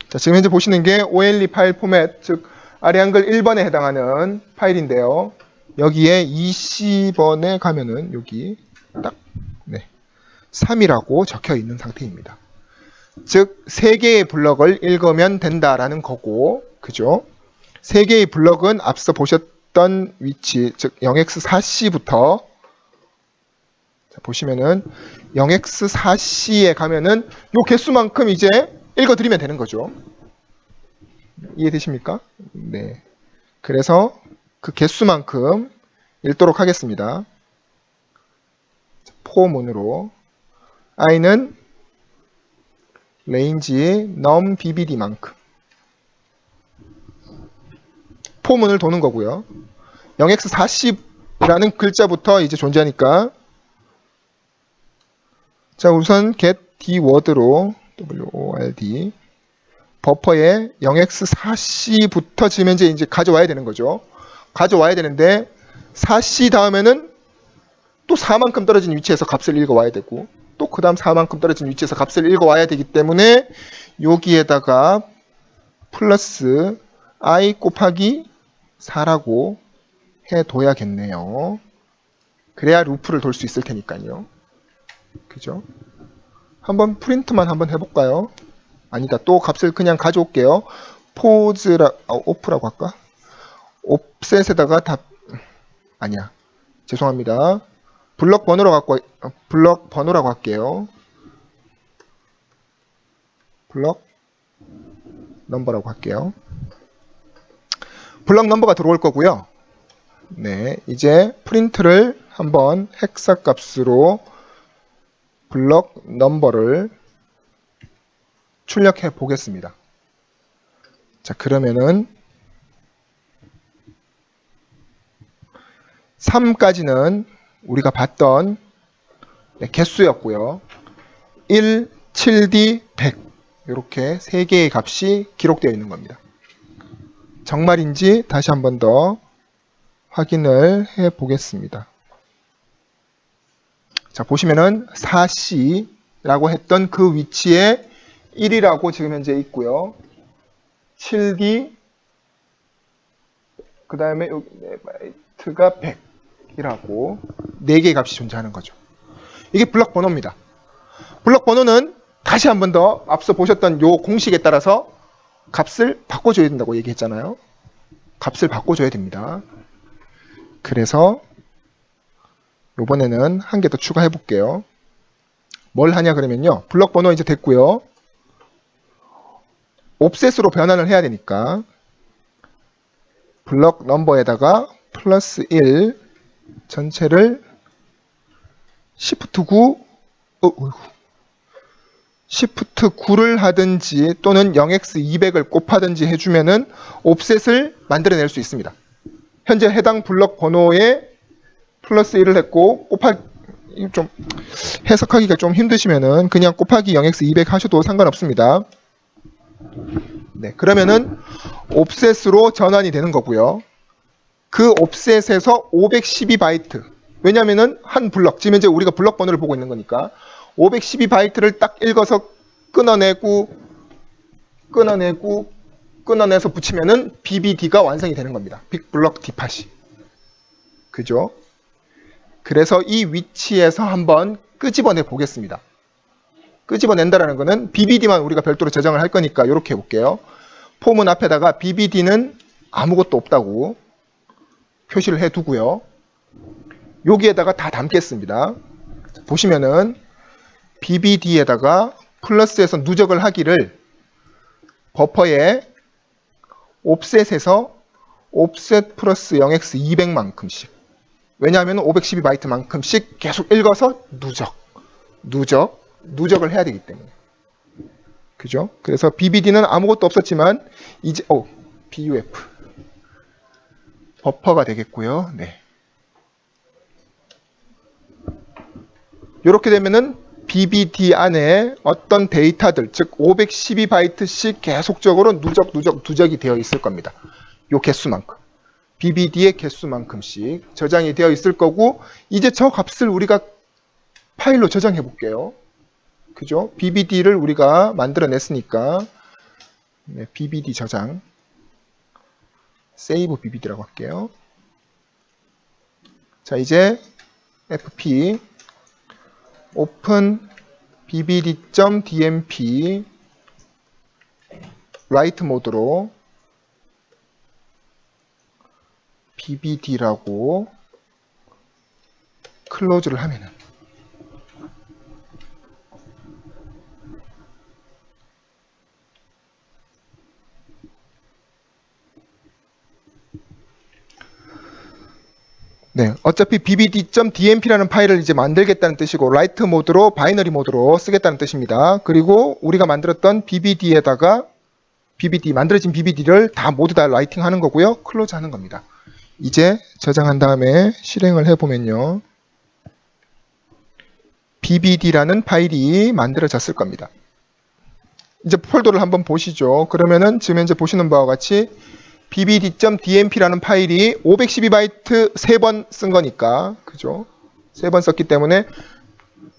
자, 지금 현재 보시는 게 OLE 파일 포맷, 즉 아래 한글 1번에 해당하는 파일인데요. 여기에 EC번에 가면은 여기 딱 3이라고 적혀 있는 상태입니다. 즉 3개의 블럭을 읽으면 된다라는 거고, 그죠? 3개의 블럭은 앞서 보셨던 위치, 즉 0x4c부터 보시면은 0x4c에 가면은 요 개수만큼 이제 읽어드리면 되는 거죠. 이해되십니까? 네. 그래서 그 개수만큼 읽도록 하겠습니다. 포문으로 i는 range numBBD만큼 포문을 도는 거고요. 0x40라는 글자부터 이제 존재하니까 자, 우선 get dword로 WORD 버퍼에 0x4c부터 지금 현재 이제 가져와야 되는 거죠. 가져와야 되는데 4c 다음에는 또 4만큼 떨어진 위치에서 값을 읽어와야 되고 또 그 다음 4만큼 떨어진 위치에서 값을 읽어와야 되기 때문에 여기에다가 플러스 i 곱하기 4라고 해둬야겠네요. 그래야 루프를 돌 수 있을 테니까요. 그죠? 한번 프린트만 한번 해볼까요? 아니다. 또 값을 그냥 가져올게요. 오프라고 할까? 옵셋에다가 아니야. 죄송합니다. 블럭 번호라고 할게요. 블럭 넘버라고 할게요. 블럭 넘버가 들어올 거고요. 네, 이제 프린트를 한번 헥사 값으로 블럭 넘버를 출력해 보겠습니다. 자, 그러면은 3까지는 우리가 봤던 개수였고요. 1, 7D, 100 이렇게 3개의 값이 기록되어 있는 겁니다. 정말인지 다시 한 번 더 확인을 해 보겠습니다. 자, 보시면은 4C라고 했던 그 위치에 1이라고 지금 현재 있고요. 7D 그 다음에 여기 바이트가 100이라고 4개의 값이 존재하는 거죠. 이게 블럭 번호입니다. 블럭 번호는 다시 한 번 더 앞서 보셨던 요 공식에 따라서 값을 바꿔줘야 된다고 얘기했잖아요. 값을 바꿔줘야 됩니다. 그래서 이번에는 한 개 더 추가해 볼게요. 뭘 하냐 그러면요. 블럭 번호 이제 됐고요. 옵셋으로 변환을 해야 되니까 블럭 넘버에다가 플러스 1 전체를 Shift 9 Shift 9를 하든지 또는 0x200을 곱하든지 해주면은 옵셋을 만들어낼 수 있습니다. 현재 해당 블럭 번호에 플러스 1을 했고 좀 해석하기가 좀 힘드시면은 그냥 곱하기 0x200 하셔도 상관없습니다. 네, 그러면은 옵셋으로 전환이 되는 거고요. 그 옵셋에서 512바이트, 왜냐면은 한 블럭, 지금 현재 우리가 블럭 번호를 보고 있는 거니까 512바이트를 딱 읽어서 끊어내서 붙이면은 BBD가 완성이 되는 겁니다. 빅블럭 디팟이. 그죠? 그래서 이 위치에서 한번 끄집어내 보겠습니다. 끄집어낸다라는 거는 BBD만 우리가 별도로 저장을 할 거니까 이렇게 해볼게요. 폼은 앞에다가 BBD는 아무것도 없다고 표시를 해두고요. 여기에다가 다 담겠습니다. 보시면은 BBD에다가 플러스에서 누적을 하기를 버퍼에 옵셋에서 옵셋 플러스 0x200만큼씩, 왜냐하면 512바이트만큼씩 계속 읽어서 누적을 해야 되기 때문에. 그죠? 그래서 BBD는 아무것도 없었지만 이제 BUF 버퍼가 되겠고요. 네. 이렇게 되면은 BBD 안에 어떤 데이터들, 즉 512바이트씩 계속적으로 누적이 되어 있을 겁니다. 요 개수만큼. BBD의 개수만큼씩 저장이 되어 있을 거고, 이제 저 값을 우리가 파일로 저장해 볼게요. 그죠? BBD를 우리가 만들어냈으니까, 네, BBD 저장. 세이브 BBD라고 할게요. 자, 이제 FP open bbd.dmp write 모드로 bbd라고 클로즈를 하면은 네, 어차피 bbd.dmp라는 파일을 이제 만들겠다는 뜻이고, write 모드로 바이너리 모드로 쓰겠다는 뜻입니다. 그리고 우리가 만들었던 bbd에다가 만들어진 bbd를 모두 다 라이팅 하는 거고요. 클로즈 하는 겁니다. 이제 저장한 다음에 실행을 해보면요. bbd라는 파일이 만들어졌을 겁니다. 이제 폴더를 한번 보시죠. 그러면은 지금 현재 보시는 바와 같이 bbd.dmp라는 파일이 512바이트 3번 쓴 거니까, 그죠? 3번 썼기 때문에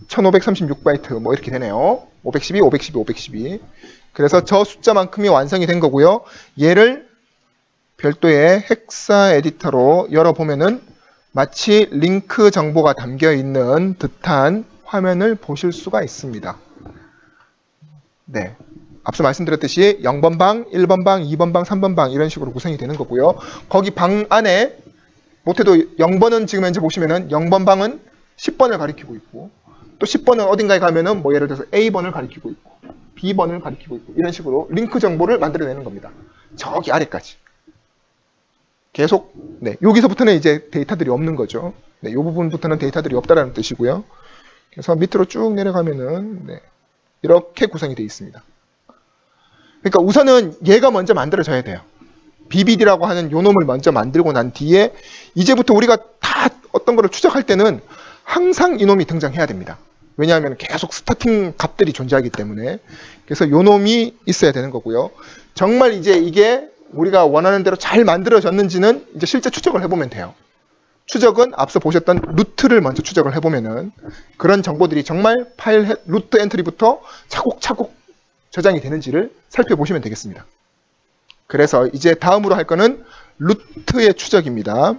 1536바이트 뭐 이렇게 되네요. 512. 그래서 저 숫자만큼이 완성이 된 거고요. 얘를 별도의 헥사 에디터로 열어보면은 마치 링크 정보가 담겨 있는 듯한 화면을 보실 수가 있습니다. 네. 앞서 말씀드렸듯이 0번 방, 1번 방, 2번 방, 3번 방 이런 식으로 구성이 되는 거고요. 거기 방 안에 못해도 0번은 지금 현재 보시면은 0번 방은 10번을 가리키고 있고, 또 10번은 어딘가에 가면은 뭐 예를 들어서 A번을 가리키고 있고 B번을 가리키고 있고, 이런 식으로 링크 정보를 만들어내는 겁니다. 저기 아래까지. 계속, 네, 여기서부터는 이제 데이터들이 없는 거죠. 네, 이 부분부터는 데이터들이 없다라는 뜻이고요. 그래서 밑으로 쭉 내려가면은, 네, 이렇게 구성이 되어 있습니다. 그러니까 우선은 얘가 먼저 만들어져야 돼요. BBD라고 하는 요 놈을 먼저 만들고 난 뒤에 이제부터 우리가 다 어떤 거를 추적할 때는 항상 이 놈이 등장해야 됩니다. 왜냐하면 계속 스타팅 값들이 존재하기 때문에. 그래서 요 놈이 있어야 되는 거고요. 정말 이제 이게 우리가 원하는 대로 잘 만들어졌는지는 이제 실제 추적을 해보면 돼요. 추적은 앞서 보셨던 루트를 먼저 추적을 해보면은 그런 정보들이 정말 파일 루트 엔트리부터 차곡차곡 저장이 되는지를 살펴보시면 되겠습니다. 그래서 이제 다음으로 할 거는 루트의 추적입니다.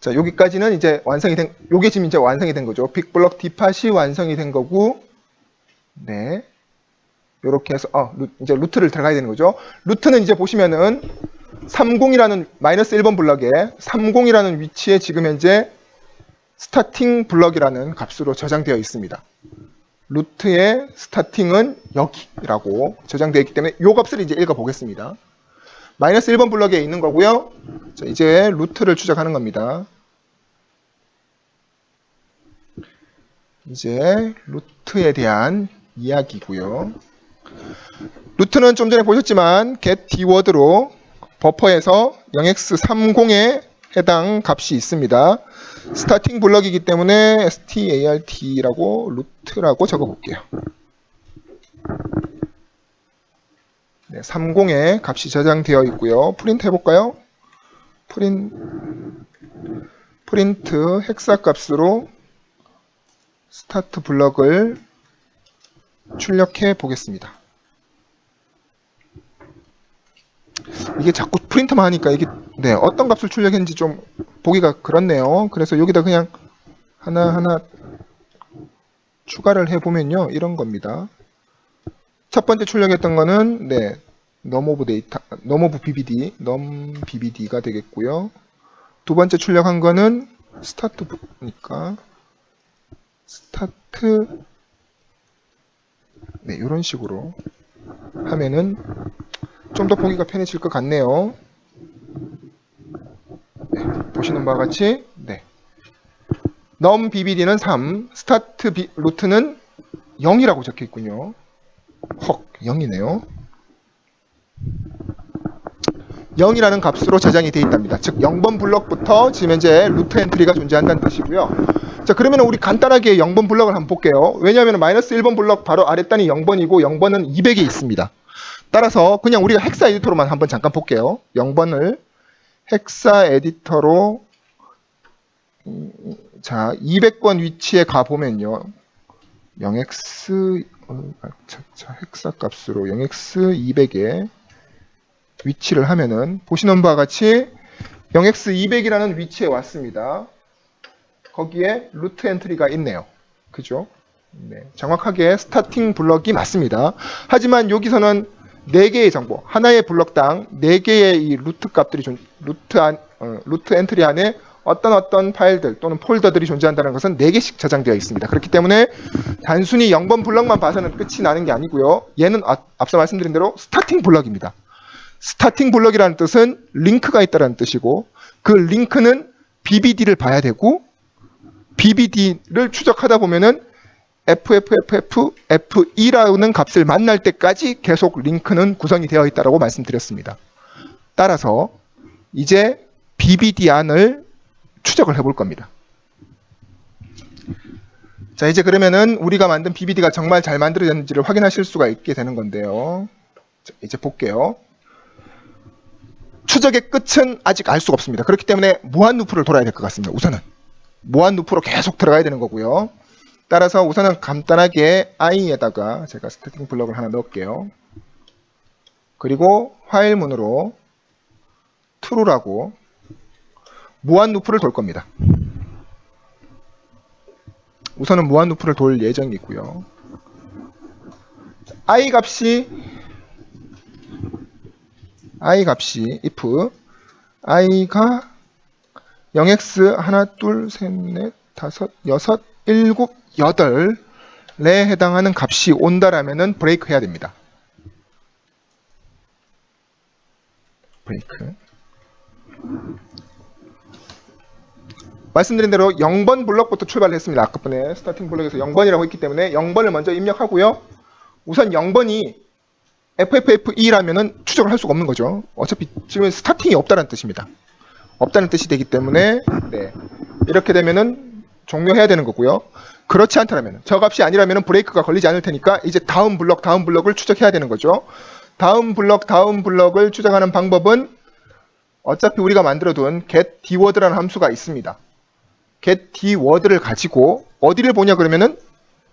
자, 여기까지는 이제 완성이 된, 요게 지금 이제 완성이 된 거죠. 빅블럭 D팟이 완성이 된 거고, 네. 요렇게 해서, 이제 루트를 들어가야 되는 거죠. 루트는 이제 보시면은, 30이라는, -1번 블럭에 30이라는 위치에 지금 현재 스타팅 블럭이라는 값으로 저장되어 있습니다. 루트의 스타팅은 여기라고 저장되어 있기 때문에 이 값을 이제 읽어 보겠습니다. -1번 블럭에 있는 거고요. 자, 이제 루트를 추적하는 겁니다. 이제 루트에 대한 이야기고요. 루트는 좀 전에 보셨지만 get dword로 버퍼에서 0x30에 해당 값이 있습니다. 스타팅 블럭이기 때문에 start라고 루트라고 적어 볼게요. 네, 30의 값이 저장되어 있고요. 프린트 해볼까요? 프린트 헥사 값으로 스타트 블럭을 출력해 보겠습니다. 이게 자꾸 프린트만 하니까 이게 네, 어떤 값을 출력했는지 좀 보기가 그렇네요. 그래서 여기다 그냥 하나하나 추가를 해보면요. 이런 겁니다. 첫 번째 출력했던 거는 네, num of data, num of bbd, num bbd가 되겠고요. 두 번째 출력한 거는 start니까 start 네, 이런 식으로 하면은 좀 더 보기가 편해질 것 같네요. 네, 보시는 바와 같이 네. num bbd는 3, start 루트는 0이라고 적혀 있군요. 헉, 0이네요. 0이라는 값으로 저장이 되어 있답니다. 즉 0번 블럭부터 지금 현재 루트 엔트리가 존재한다는 뜻이고요. 자, 그러면 우리 간단하게 0번 블럭을 한번 볼게요. 왜냐하면 -1번 블럭 바로 아랫단이 0번이고 0번은 200에 있습니다. 따라서 그냥 우리가 헥사 에디터로만 한번 잠깐 볼게요. 0번을 헥사 에디터로 자 200번 위치에 가보면요. 0x 헥사 값으로 0x200에 위치를 하면은 보시는 바와 같이 0x200이라는 위치에 왔습니다. 거기에 루트 엔트리가 있네요. 그죠? 네, 정확하게 스타팅 블럭이 맞습니다. 하지만 여기서는 4개의 정보, 하나의 블럭당 4개의 이 루트 값들이 루트 엔트리 안에 어떤 파일들 또는 폴더들이 존재한다는 것은 4개씩 저장되어 있습니다. 그렇기 때문에 단순히 0번 블럭만 봐서는 끝이 나는 게 아니고요. 얘는 앞서 말씀드린 대로 스타팅 블럭입니다. 스타팅 블럭이라는 뜻은 링크가 있다는 뜻이고 그 링크는 BBD를 봐야 되고 BBD를 추적하다 보면은 FE라는 값을 만날 때까지 계속 링크는 구성이 되어 있다고 말씀드렸습니다. 따라서 이제 BBD 안을 추적을 해볼 겁니다. 자, 이제 그러면은 우리가 만든 BBD가 정말 잘 만들어졌는지를 확인하실 수가 있게 되는 건데요. 자, 이제 볼게요. 추적의 끝은 아직 알 수가 없습니다. 그렇기 때문에 무한 루프를 돌아야 될 것 같습니다. 우선은 무한 루프로 계속 들어가야 되는 거고요. 따라서 우선은 간단하게 i에다가 제가 스태팅 블럭을 하나 넣을게요. 그리고 화일문으로 true라고 무한 루프를 돌 겁니다. 우선은 무한 루프를 돌 예정이고요. i 값이 if i가 0x 하나 둘 셋 넷 다섯 여섯 일곱 8에 해당하는 값이 온다라면은 브레이크 해야 됩니다. 브레이크. 말씀드린 대로 0번 블럭부터 출발을 했습니다. 아까번에 스타팅 블럭에서 0번이라고 했기 때문에 0번을 먼저 입력하고요. 우선 0번이 FFFE라면은 추적을 할 수가 없는 거죠. 어차피 지금 스타팅이 없다는 뜻입니다. 없다는 뜻이 되기 때문에 네. 이렇게 되면은 종료해야 되는 거고요. 그렇지 않다면 저 값이 아니라면 브레이크가 걸리지 않을 테니까 이제 다음 블럭을 추적해야 되는 거죠. 다음 블럭을 추적하는 방법은 어차피 우리가 만들어둔 get dword라는 함수가 있습니다. get dword를 가지고 어디를 보냐 그러면은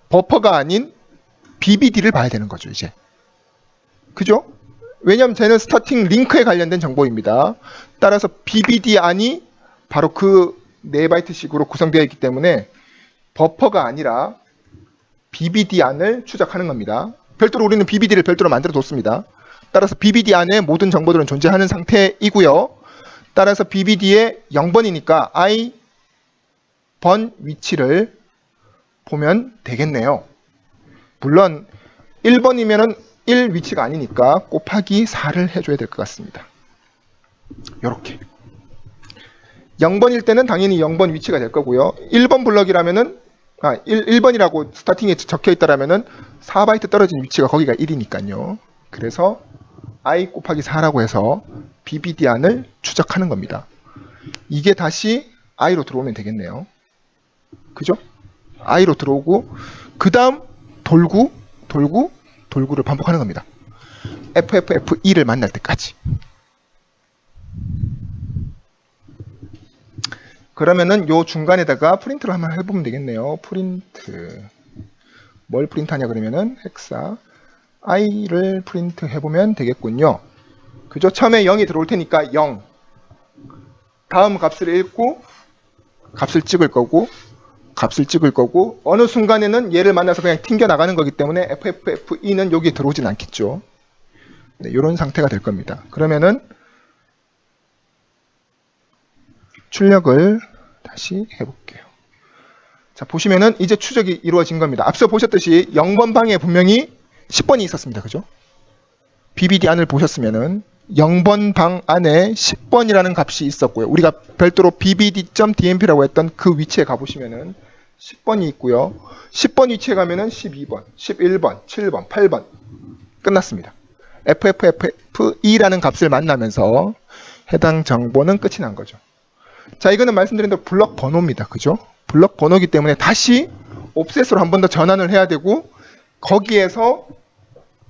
버퍼가 아닌 BBD를 봐야 되는 거죠. 이제 그죠? 왜냐하면 쟤는 스타팅 링크에 관련된 정보입니다. 따라서 BBD 안이 바로 그 4바이트씩으로 구성되어 있기 때문에 버퍼가 아니라 BBD 안을 추적하는 겁니다. 별도로 우리는 BBD를 별도로 만들어 뒀습니다. 따라서 BBD 안에 모든 정보들은 존재하는 상태이고요. 따라서 BBD의 0번이니까 i번 위치를 보면 되겠네요. 물론 1번이면은 1 위치가 아니니까 곱하기 4를 해줘야 될 것 같습니다. 이렇게 0번일 때는 당연히 0번 위치가 될 거고요. 1번 블럭이라면은 1번이라고 스타팅에 적혀 있다라면은 4바이트 떨어진 위치가 거기가 1이니까요. 그래서 i 곱하기 4라고 해서 BBD 안을 추적하는 겁니다. 이게 다시 i로 들어오면 되겠네요. 그죠? i로 들어오고 그 다음 돌구를 반복하는 겁니다. FFF2를 만날 때까지. 그러면은 요 중간에다가 프린트를 한번 해보면 되겠네요. 프린트. 뭘 프린트하냐 그러면은 헥사 i를 프린트 해보면 되겠군요. 그죠? 처음에 0이 들어올 테니까 0. 다음 값을 읽고 값을 찍을 거고 어느 순간에는 얘를 만나서 그냥 튕겨 나가는 거기 때문에 FFF2는 여기에 들어오진 않겠죠. 네, 이런 상태가 될 겁니다. 그러면은 출력을 다시 해볼게요. 자, 보시면은 이제 추적이 이루어진 겁니다. 앞서 보셨듯이 0번 방에 분명히 10번이 있었습니다. 그죠? BBD 안을 보셨으면은 0번 방 안에 10번이라는 값이 있었고요. 우리가 별도로 bbd.dmp라고 했던 그 위치에 가보시면은 10번이 있고요. 10번 위치에 가면은 12번, 11번, 7번, 8번 끝났습니다. FFF2라는 값을 만나면서 해당 정보는 끝이 난 거죠. 자, 이거는 말씀드린 대로 블럭 번호입니다. 그죠? 블럭 번호이기 때문에 다시 옵셋으로 한 번 더 전환을 해야 되고 거기에서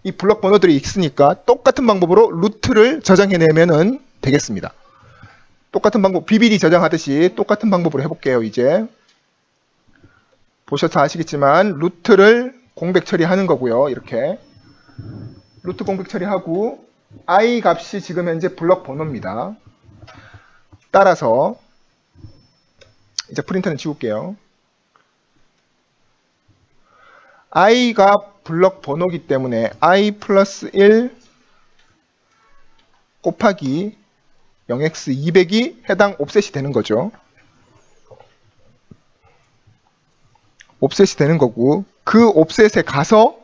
이 블럭 번호들이 있으니까 똑같은 방법으로 루트를 저장해내면 되겠습니다. 똑같은 방법, BBD 저장하듯이 똑같은 방법으로 해볼게요. 이제 보셔서 아시겠지만 루트를 공백 처리하는 거고요. 이렇게 루트 공백 처리하고 i 값이 지금 현재 블럭 번호입니다. 따라서 이제 프린터는 지울게요. i가 블럭 번호기 때문에 i 플러스 1 곱하기 0x200이 해당 옵셋이 되는 거죠. 옵셋이 되는 거고 그 옵셋에 가서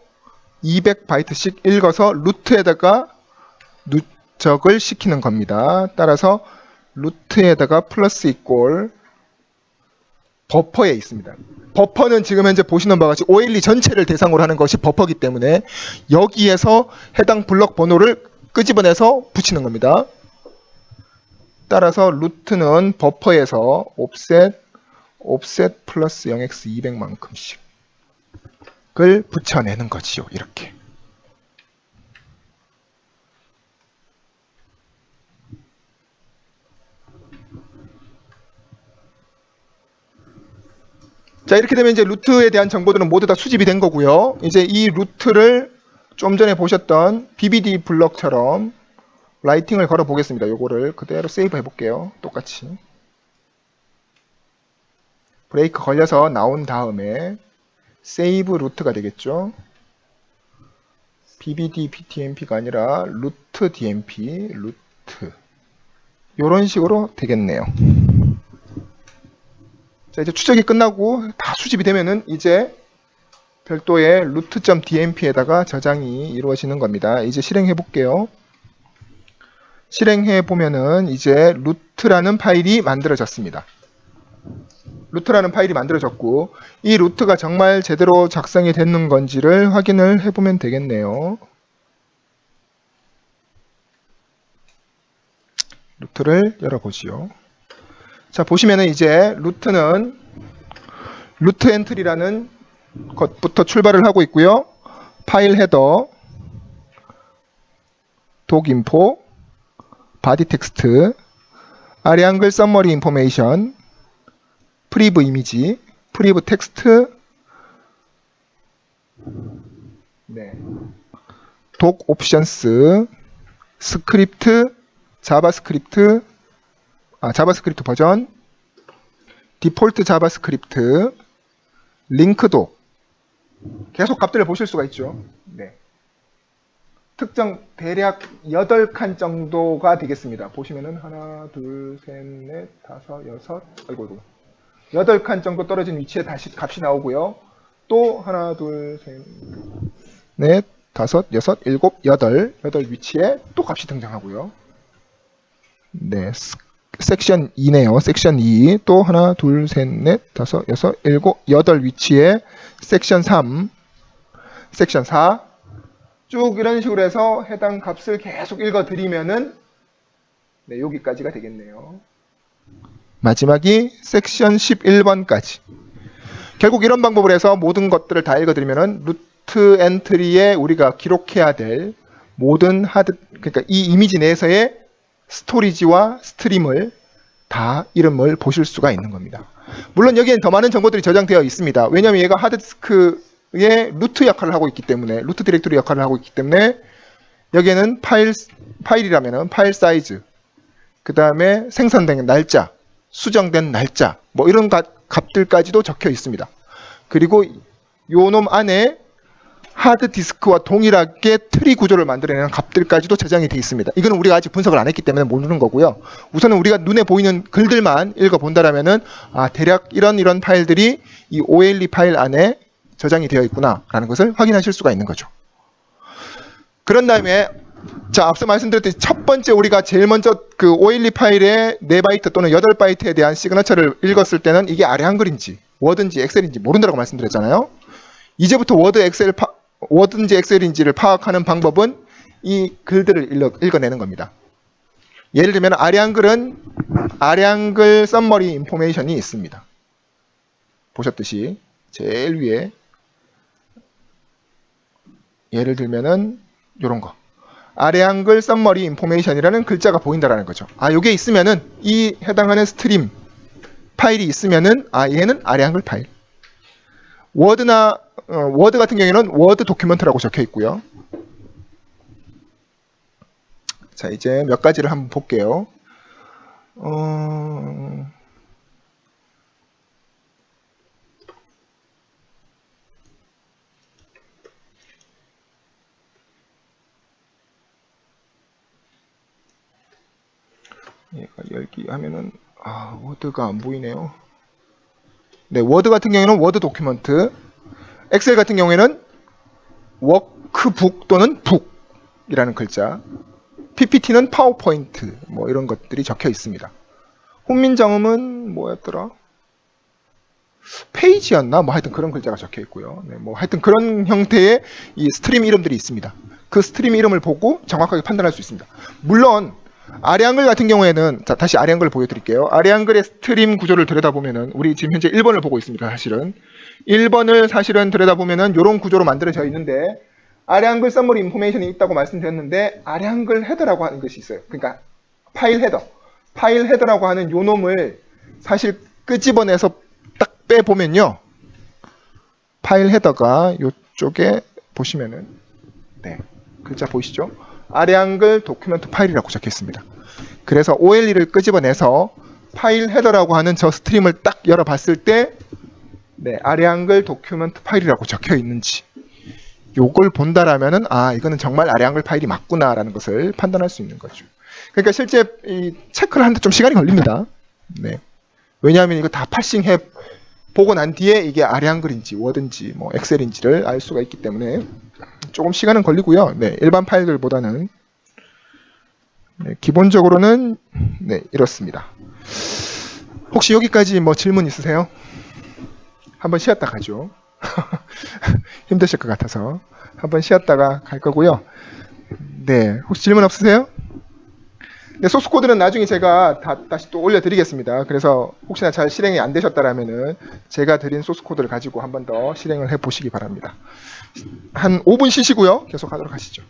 200바이트씩 읽어서 루트에다가 누적을 시키는 겁니다. 따라서 루트에다가 플러스 이꼴 버퍼에 있습니다. 버퍼는 지금 현재 보시는 바와 같이 OLE 전체를 대상으로 하는 것이 버퍼이기 때문에 여기에서 해당 블럭 번호를 끄집어내서 붙이는 겁니다. 따라서 루트는 버퍼에서 옵셋 플러스 0x200만큼씩을 붙여내는 거지요. 이렇게. 자, 이렇게 되면 이제 루트에 대한 정보들은 모두 다 수집이 된 거고요. 이제 이 루트를 좀 전에 보셨던 BBD 블럭처럼 라이팅을 걸어 보겠습니다. 요거를 그대로 세이브 해볼게요. 똑같이. 브레이크 걸려서 나온 다음에 세이브 루트가 되겠죠. BBD BTMP가 아니라 루트 DMP, 루트. 요런 식으로 되겠네요. 자, 이제 추적이 끝나고 다 수집이 되면은 이제 별도의 root.dmp에다가 저장이 이루어지는 겁니다. 이제 실행해 볼게요. 실행해 보면은 이제 루트라는 파일이 만들어졌습니다. 루트라는 파일이 만들어졌고 이 루트가 정말 제대로 작성이 됐는 건지를 확인을 해보면 되겠네요. 루트를 열어보지요. 자, 보시면은 이제 루트는 루트 엔트리라는 것부터 출발을 하고 있고요. 파일 헤더, 독인포, 바디 텍스트, 아리안글 서머리 인포메이션, 프리브 이미지, 프리브 텍스트, 네, 독 옵션스, 스크립트, 자바스크립트 버전, 디폴트 자바스크립트, 링크도 계속 값들을 보실 수가 있죠. 네. 특정 대략 8칸 정도가 되겠습니다. 보시면은 하나, 둘, 셋, 넷, 다섯, 여섯, 아이고 8칸 정도 떨어진 위치에 다시 값이 나오고요. 또 하나, 둘, 셋, 넷, 다섯, 여섯, 일곱, 여덟 위치에 또 값이 등장하고요. 네, 섹션 2네요. 섹션 2. 또 하나, 둘, 셋, 넷, 다섯, 여섯, 일곱, 여덟 위치에 섹션 3, 섹션 4. 쭉 이런 식으로 해서 해당 값을 계속 읽어드리면은 네, 여기까지가 되겠네요. 마지막이 섹션 11번까지. 결국 이런 방법을 해서 모든 것들을 다 읽어드리면은 루트 엔트리에 우리가 기록해야 될 모든 그러니까 이 이미지 내에서의 스토리지와 스트림을 다 이름을 보실 수가 있는 겁니다. 물론 여기에는 더 많은 정보들이 저장되어 있습니다. 왜냐하면 얘가 하드디스크의 루트 역할을 하고 있기 때문에, 루트 디렉토리 역할을 하고 있기 때문에 여기에는 파일이라면은 파일 사이즈, 그 다음에 생성된 날짜, 수정된 날짜, 뭐 이런 값들까지도 적혀 있습니다. 그리고 요 놈 안에 하드디스크와 동일하게 트리 구조를 만들어내는 값들까지도 저장이 되어 있습니다. 이거는 우리가 아직 분석을 안 했기 때문에 모르는 거고요. 우선은 우리가 눈에 보이는 글들만 읽어본다라면은 대략 이런 파일들이 이 OLE 파일 안에 저장이 되어 있구나 라는 것을 확인하실 수가 있는 거죠. 그런 다음에 자, 앞서 말씀드렸듯이 첫 번째 우리가 제일 먼저 그 OLE 파일의 4바이트 또는 8바이트에 대한 시그너처를 읽었을 때는 이게 아래 한글인지 워드인지 엑셀인지 모른다고 말씀드렸잖아요. 이제부터 워드인지 엑셀인지를 파악하는 방법은 이 글들을 읽어내는 겁니다. 예를 들면 아래 한글은 아래 한글 썸머리 인포메이션이 있습니다. 보셨듯이 제일 위에 예를 들면은 이런 거 아래 한글 썸머리 인포메이션이라는 글자가 보인다라는 거죠. 요게 있으면은 이 해당하는 스트림 파일이 있으면은 얘는 아래 한글 파일. 워드 같은 경우에는 워드 도큐먼트라고 적혀 있고요. 자, 이제 몇 가지를 한번 볼게요. 얘가 열기 하면은 워드가 안 보이네요. 네, 워드 같은 경우에는 워드 도큐먼트, 엑셀 같은 경우에는 워크북 또는 북이라는 글자, PPT는 파워포인트, 뭐 이런 것들이 적혀 있습니다. 훈민정음은 뭐였더라? 페이지였나? 뭐 하여튼 그런 글자가 적혀 있고요. 네, 뭐 하여튼 그런 형태의 이 스트림 이름들이 있습니다. 그 스트림 이름을 보고 정확하게 판단할 수 있습니다. 물론 아래 한글 같은 경우에는 자, 다시 아래 한글을 보여드릴게요. 아래 한글의 스트림 구조를 들여다보면은 우리 지금 현재 1번을 보고 있습니다. 사실은 1번을 사실은 들여다보면은 이런 구조로 만들어져 있는데 아래 한글 썸머리 인포메이션이 있다고 말씀드렸는데 아래 한글 헤더라고 하는 것이 있어요. 그러니까 파일 헤더라고 하는 요 놈을 사실 끄집어내서 딱 빼보면요, 파일 헤더가 요쪽에 보시면은 네, 글자 보이시죠? 아래 한글 도큐멘트 파일이라고 적혀 있습니다. 그래서 OLE를 끄집어내서 파일 헤더라고 하는 저 스트림을 딱 열어봤을 때 네, 아래 한글 도큐멘트 파일이라고 적혀 있는지 요걸 본다라면은 이거는 정말 아래 한글 파일이 맞구나라는 것을 판단할 수 있는 거죠. 그러니까 실제 이 체크를 하는데 좀 시간이 걸립니다. 네. 왜냐하면 이거 다 파싱해 보고 난 뒤에 이게 아래 한글인지 워드인지 뭐 엑셀인지를 알 수가 있기 때문에 조금 시간은 걸리고요. 네, 일반 파일들보다는 네, 기본적으로는 네, 이렇습니다. 혹시 여기까지 뭐 질문 있으세요? 한번 쉬었다 가죠. 힘드실 것 같아서 한번 쉬었다가 갈 거고요. 네, 혹시 질문 없으세요? 네, 소스 코드는 나중에 제가 다시 또 올려드리겠습니다. 그래서 혹시나 잘 실행이 안 되셨다라면은 제가 드린 소스 코드를 가지고 한 번 더 실행을 해 보시기 바랍니다. 한 5분 쉬시고요. 계속 하도록 하시죠.